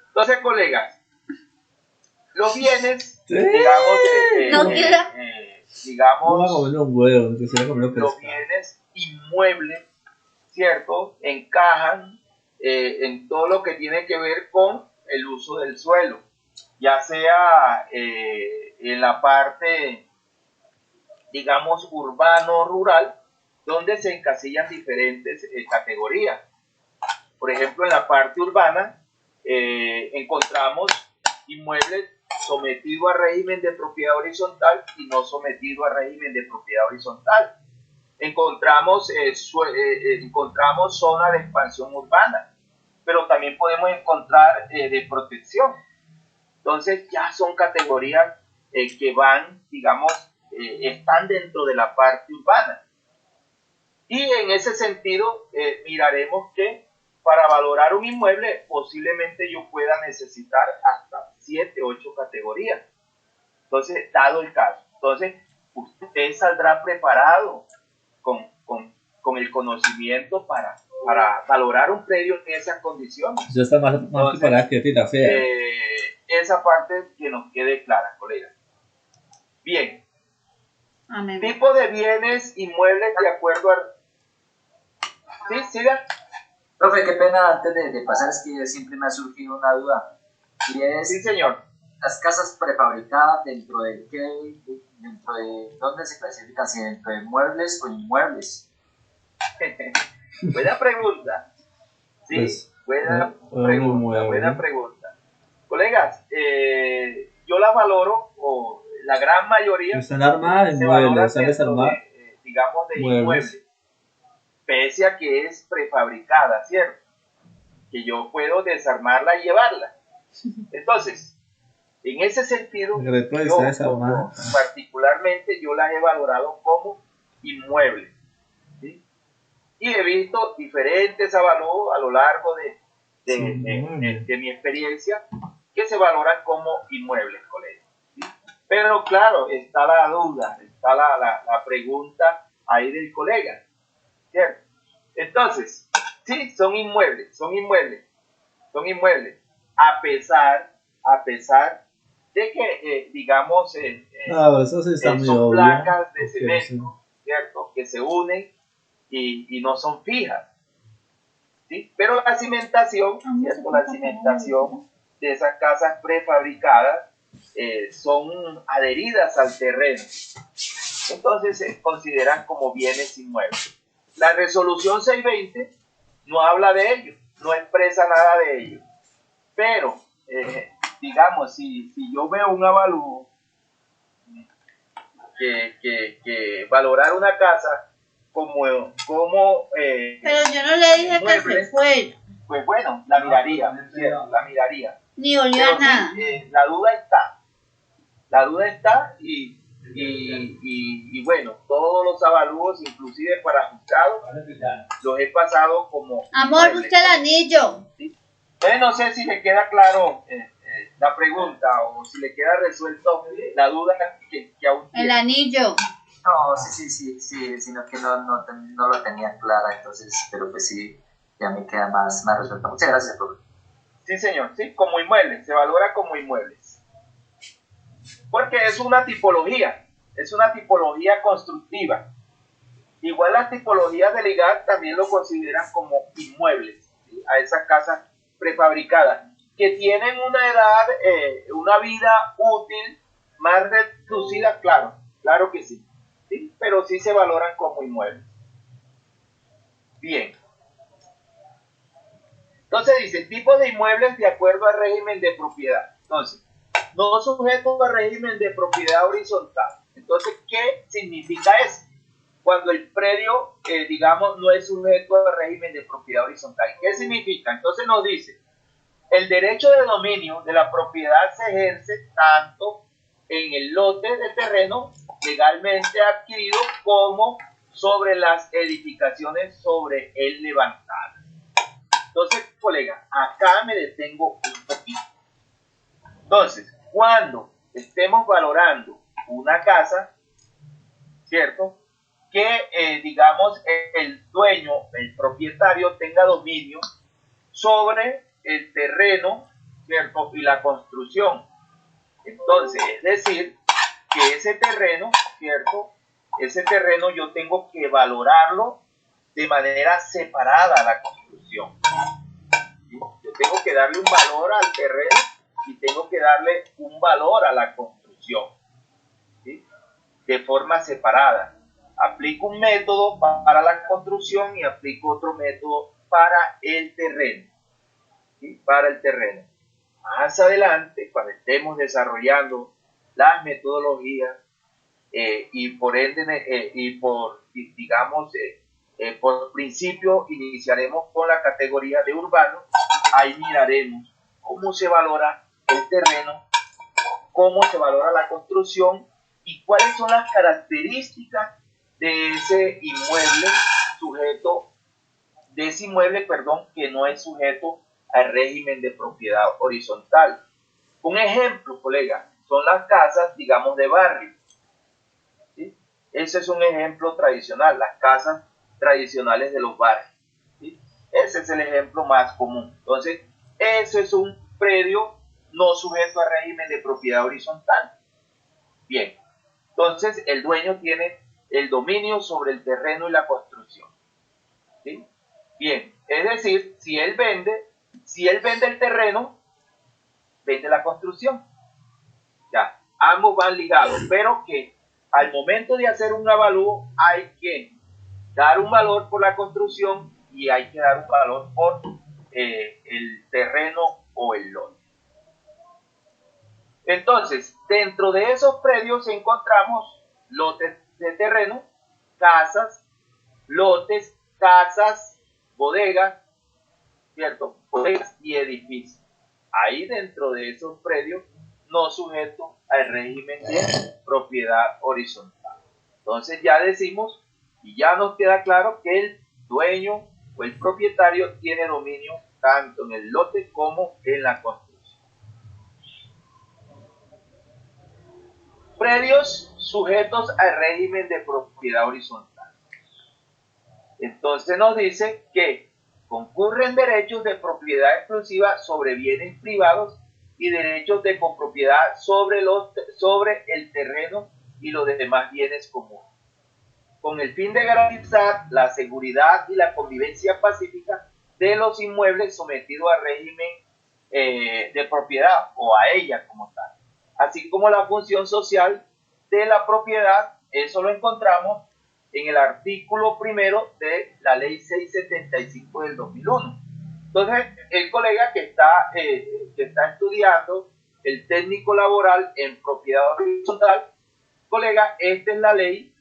Entonces, colegas, los bienes, los bienes inmuebles, ¿cierto? Encajan en todo lo que tiene que ver con el uso del suelo, ya sea en la parte, digamos, urbano-rural, donde se encasillan diferentes categorías. Por ejemplo, en la parte urbana encontramos inmuebles sometidos a régimen de propiedad horizontal y no sometidos a régimen de propiedad horizontal. Encontramos zonas de expansión urbana, pero también podemos encontrar de protección. Entonces ya son categorías que van, digamos, están dentro de la parte urbana. Y en ese sentido, miraremos que para valorar un inmueble posiblemente yo pueda necesitar hasta 7, 8 categorías. Entonces, dado el caso. Entonces, usted saldrá preparado con el conocimiento para valorar un predio en esas condiciones. Yo está más preparada que Tita Fea. Esa parte que nos quede clara, colega. Bien. Amén. Tipo de bienes inmuebles de acuerdo a... ¿Sí? ¿Siga? Profe, qué pena, antes de pasar, es que siempre me ha surgido una duda. Y es, Sí, señor. las casas prefabricadas, ¿dentro de qué, dentro de dónde se clasifican? ¿Si dentro de muebles o inmuebles? Buena pregunta. Sí, Pues, buena buena pregunta. Colegas, yo la valoro, o la gran mayoría, Están armadas en se valora muebles, están dentro desarmadas. digamos, de Muebles. inmuebles, pese a que es prefabricada, ¿cierto? Que yo puedo desarmarla y llevarla. Entonces, en ese sentido, El resto yo, está desarmada. particularmente, yo las he valorado como inmuebles, ¿sí? Y he visto diferentes avalúos a lo largo de mi experiencia que se valoran como inmuebles, colegas, ¿sí? Pero claro, está la duda, está la pregunta ahí del colega, ¿cierto? Entonces, sí, son inmuebles, a pesar de que, digamos, Eso sí está muy son obvio. placas de Ok, cemento, ¿cierto? Que se unen y no son fijas, ¿sí? Pero la cimentación, ¿cierto? La cimentación de esas casas prefabricadas son adheridas al terreno. Entonces se consideran como bienes inmuebles. La resolución 620 no habla de ello, no expresa nada de ello. Pero, digamos, si yo veo un avalúo que valorar una casa como pero yo no le dije que se fue. Pues bueno, la miraría, ¿cierto? La miraría. Ni olió a nada. La duda está y bueno, todos los avalúos, inclusive para juzgados, los he pasado como... Amor, busca el anillo. ¿Sí? Entonces no sé si le queda claro la pregunta o si le queda resuelto la duda que aún tiene. El anillo. No, sí, sino que no lo tenía clara, entonces, pero pues sí, ya me queda más resuelto. Muchas gracias, profe. Sí, señor, sí, como inmuebles, se valora como inmuebles. Porque es una tipología constructiva. Igual las tipologías del IGAT también lo consideran como inmuebles, ¿sí? A esas casas prefabricadas, que tienen una edad, una vida útil más reducida, claro que sí, ¿sí? Pero sí se valoran como inmuebles. Bien. Entonces dice, tipo de inmuebles de acuerdo al régimen de propiedad. Entonces, no sujetos al régimen de propiedad horizontal. Entonces, ¿qué significa eso? Cuando el predio, digamos, no es sujeto al régimen de propiedad horizontal. ¿Qué significa? Entonces nos dice, el derecho de dominio de la propiedad se ejerce tanto en el lote de terreno legalmente adquirido como sobre las edificaciones sobre él levantadas. Entonces, colega, acá me detengo un poquito. Entonces, cuando estemos valorando una casa, ¿cierto? Que, digamos, el dueño, el propietario tenga dominio sobre el terreno, ¿cierto? Y la construcción. Entonces, es decir, que ese terreno, ¿cierto? Ese terreno yo tengo que valorarlo de manera separada a la construcción. ¿Sí? Yo tengo que darle un valor al terreno y tengo que darle un valor a la construcción, ¿sí? De forma separada. Aplico un método para la construcción y aplico otro método para el terreno, ¿sí? Para el terreno. Más adelante, cuando estemos desarrollando las metodologías y por ende, por principio iniciaremos con la categoría de urbano. Ahí miraremos cómo se valora el terreno, cómo se valora la construcción y cuáles son las características de ese inmueble que no es sujeto al régimen de propiedad horizontal. Un ejemplo, colega, son las casas, digamos, de barrio. ¿Sí? Ese es un ejemplo tradicional, las casas tradicionales de los barrios. ¿Sí? Ese es el ejemplo más común. Entonces, ese es un predio no sujeto al régimen de propiedad horizontal. Bien, entonces el dueño tiene el dominio sobre el terreno y la construcción. ¿Sí? Bien, es decir, si él vende el terreno, vende la construcción. Ya, ambos van ligados, pero que al momento de hacer un avalúo hay que dar un valor por la construcción y hay que dar un valor por el terreno o el lote. Entonces, dentro de esos predios encontramos lotes de terreno, casas, lotes, casas, bodegas, ¿cierto? Bodegas y edificios. Ahí dentro de esos predios no sujeto al régimen de propiedad horizontal. Entonces ya decimos y ya nos queda claro que el dueño o el propietario tiene dominio tanto en el lote como en la construcción. Predios sujetos al régimen de propiedad horizontal. Entonces nos dice que concurren derechos de propiedad exclusiva sobre bienes privados y derechos de copropiedad sobre el terreno y los demás bienes comunes, con el fin de garantizar la seguridad y la convivencia pacífica de los inmuebles sometidos al régimen de propiedad o a ella como tal. así como la función social de la propiedad. Eso lo encontramos en el artículo primero de la ley 675 del 2001. Entonces, el colega que está estudiando el técnico laboral en propiedad horizontal, colega, esta es la ley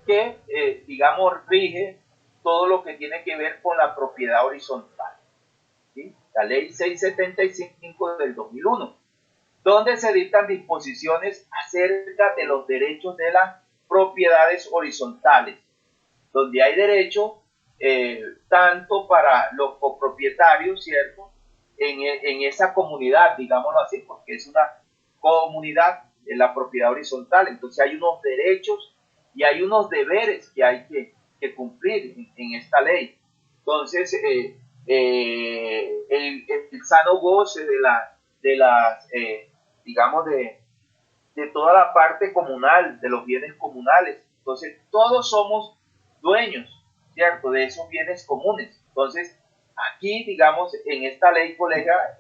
que, digamos, rige todo lo que tiene que ver con la propiedad horizontal, ¿sí? La ley 675 del 2001, donde se dictan disposiciones acerca de los derechos de las propiedades horizontales, donde hay derecho tanto para los copropietarios, ¿cierto? En esa comunidad, digámoslo así, porque es una comunidad de la propiedad horizontal. Entonces hay unos derechos y hay unos deberes que hay que cumplir en esta ley. Entonces, el sano goce de las digamos, de toda la parte comunal, de los bienes comunales. Entonces, todos somos dueños, ¿cierto?, de esos bienes comunes. Entonces, aquí, digamos, en esta ley, colega,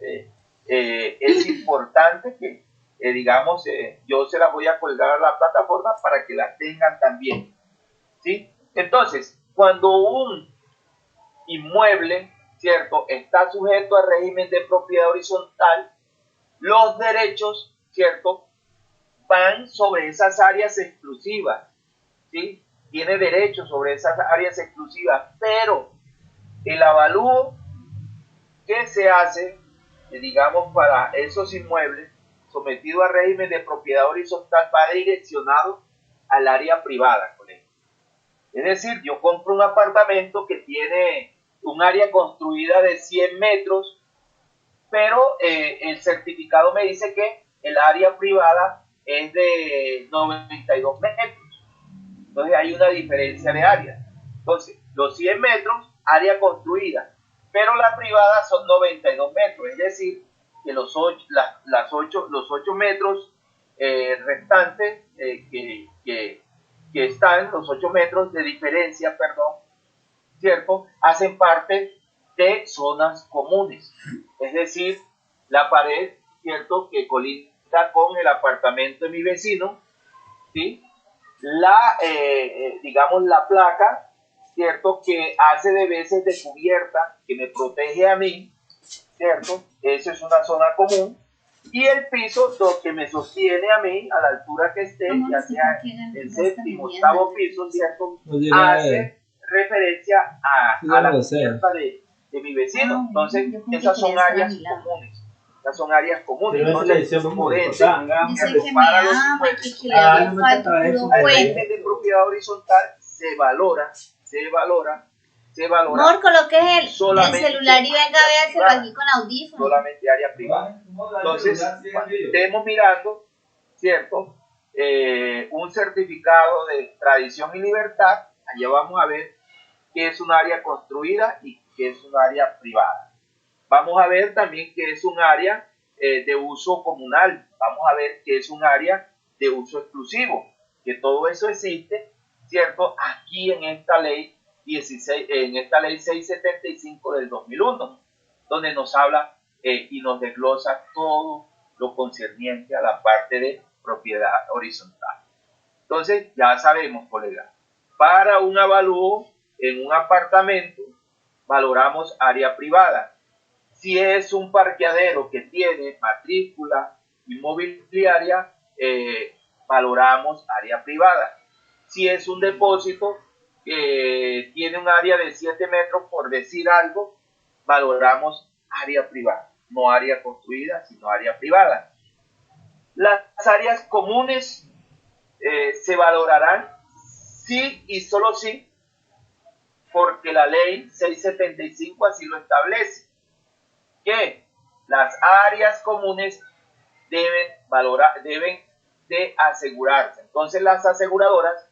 es importante que, digamos, yo se las voy a colgar a la plataforma para que la tengan también, ¿sí? Entonces, cuando un inmueble, ¿cierto?, está sujeto al régimen de propiedad horizontal, los derechos, ¿cierto?, van sobre esas áreas exclusivas, ¿sí? Tiene derecho sobre esas áreas exclusivas, pero el avalúo que se hace, digamos, para esos inmuebles sometidos a régimen de propiedad horizontal va direccionado al área privada, colega. Es decir, yo compro un apartamento que tiene un área construida de 100 metros, pero el certificado me dice que el área privada es de 92 metros. Entonces hay una diferencia de área. Entonces, los 100 metros, área construida, pero la privada son 92 metros. Es decir, que los 8 metros restantes que están, los 8 metros de diferencia, perdón, ¿cierto?, hacen parte de zonas comunes. Es decir, la pared, ¿cierto?, que colinda con el apartamento de mi vecino, ¿sí? Digamos, la placa, ¿cierto?, que hace de veces de cubierta, que me protege a mí, ¿cierto? Esa es una zona común. Y el piso, lo que me sostiene a mí, a la altura que esté, ya sea el séptimo, octavo piso, ¿cierto?, hace referencia a la cubierta de mi vecino. Entonces, esas son áreas comunes. Estas son áreas comunes. Entonces, por eso, para los impuestos, el régimen de propiedad horizontal se valora. Amor, coloque el celular y venga a véaselo aquí con audífonos. Solamente área privada. Entonces, cuando estemos mirando, ¿cierto?, un certificado de tradición y libertad, allá vamos a ver qué es un área construida y qué es un área privada. Vamos a ver también qué es un área de uso comunal. Vamos a ver qué es un área de uso exclusivo. Que todo eso existe, ¿cierto?, aquí en esta ley 675 del 2001, donde nos habla y nos desglosa todo lo concerniente a la parte de propiedad horizontal. Entonces, ya sabemos, colega, para un avalúo en un apartamento, valoramos área privada. Si es un parqueadero que tiene matrícula inmobiliaria, valoramos área privada. Si es un depósito que tiene un área de 7 metros, por decir algo, valoramos área privada, no área construida, sino área privada. Las áreas comunes se valorarán sí y solo sí, porque la ley 675 así lo establece, que las áreas comunes deben de asegurarse. Entonces las aseguradoras,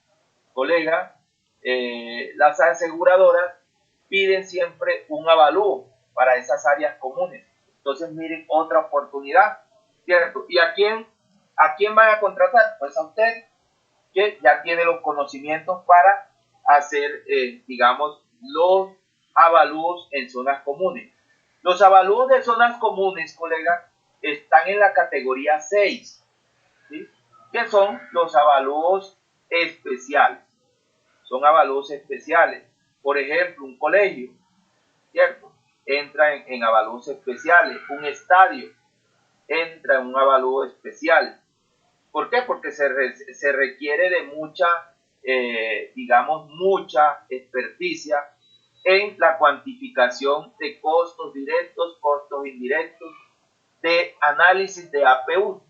colega, las aseguradoras piden siempre un avalúo para esas áreas comunes. Entonces miren otra oportunidad, ¿cierto? ¿Y a quién van a contratar? Pues a usted, que ya tiene los conocimientos para hacer, digamos, los avalúos en zonas comunes. Los avalúos de zonas comunes, colega, están en la categoría 6. que son los avalúos especiales. Son avalúos especiales. Por ejemplo, un colegio, ¿cierto? Entra en avalúos especiales. Un estadio entra en un avalúo especial. ¿Por qué? Porque se requiere de mucha, digamos, mucha experticia en la cuantificación de costos directos, costos indirectos, de análisis de APU.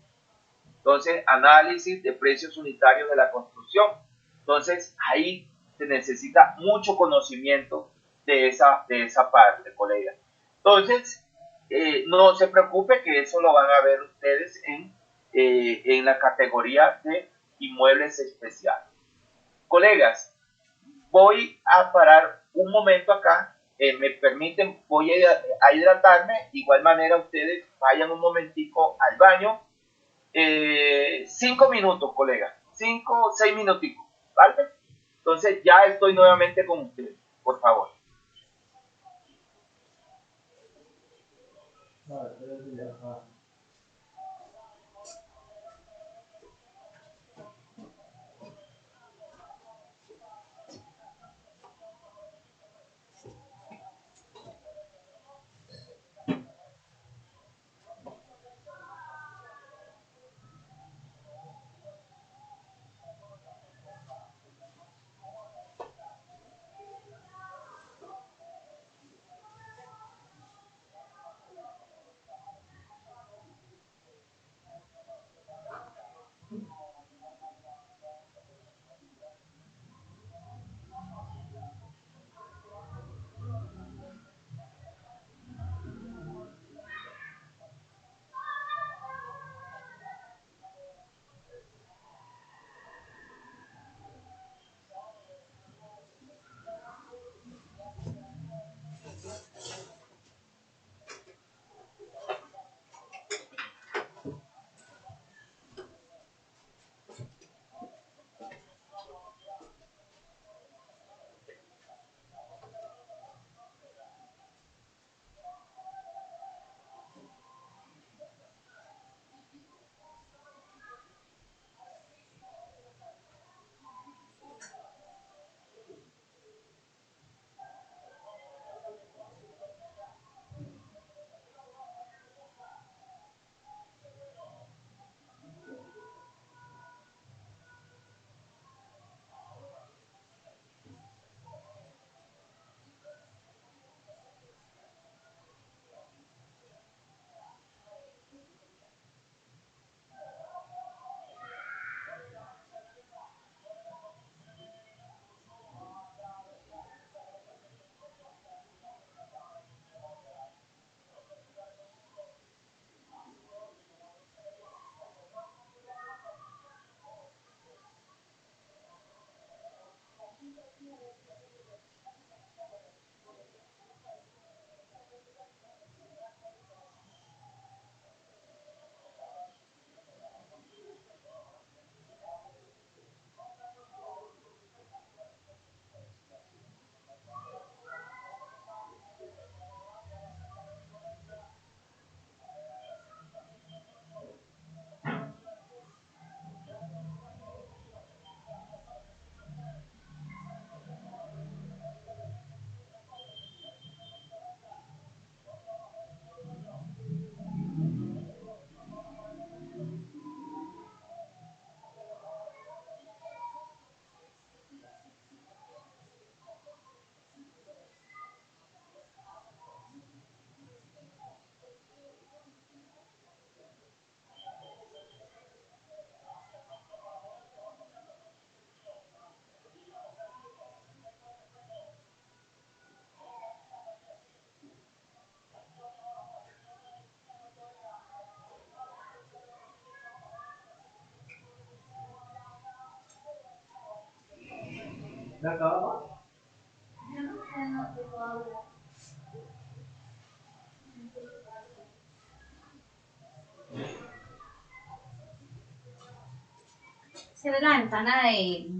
Entonces, análisis de precios unitarios de la construcción. Entonces, ahí se necesita mucho conocimiento de esa parte, colega. Entonces, no se preocupe que eso lo van a ver ustedes en la categoría de inmuebles especiales. Colegas, voy a parar un momento acá. Me permiten, voy a hidratarme. De igual manera, ustedes vayan un momentico al baño. 5 minutos, colega, 5 o 6 minuticos, ¿vale? Entonces ya estoy nuevamente con ustedes, por favor. Cierra la ventana de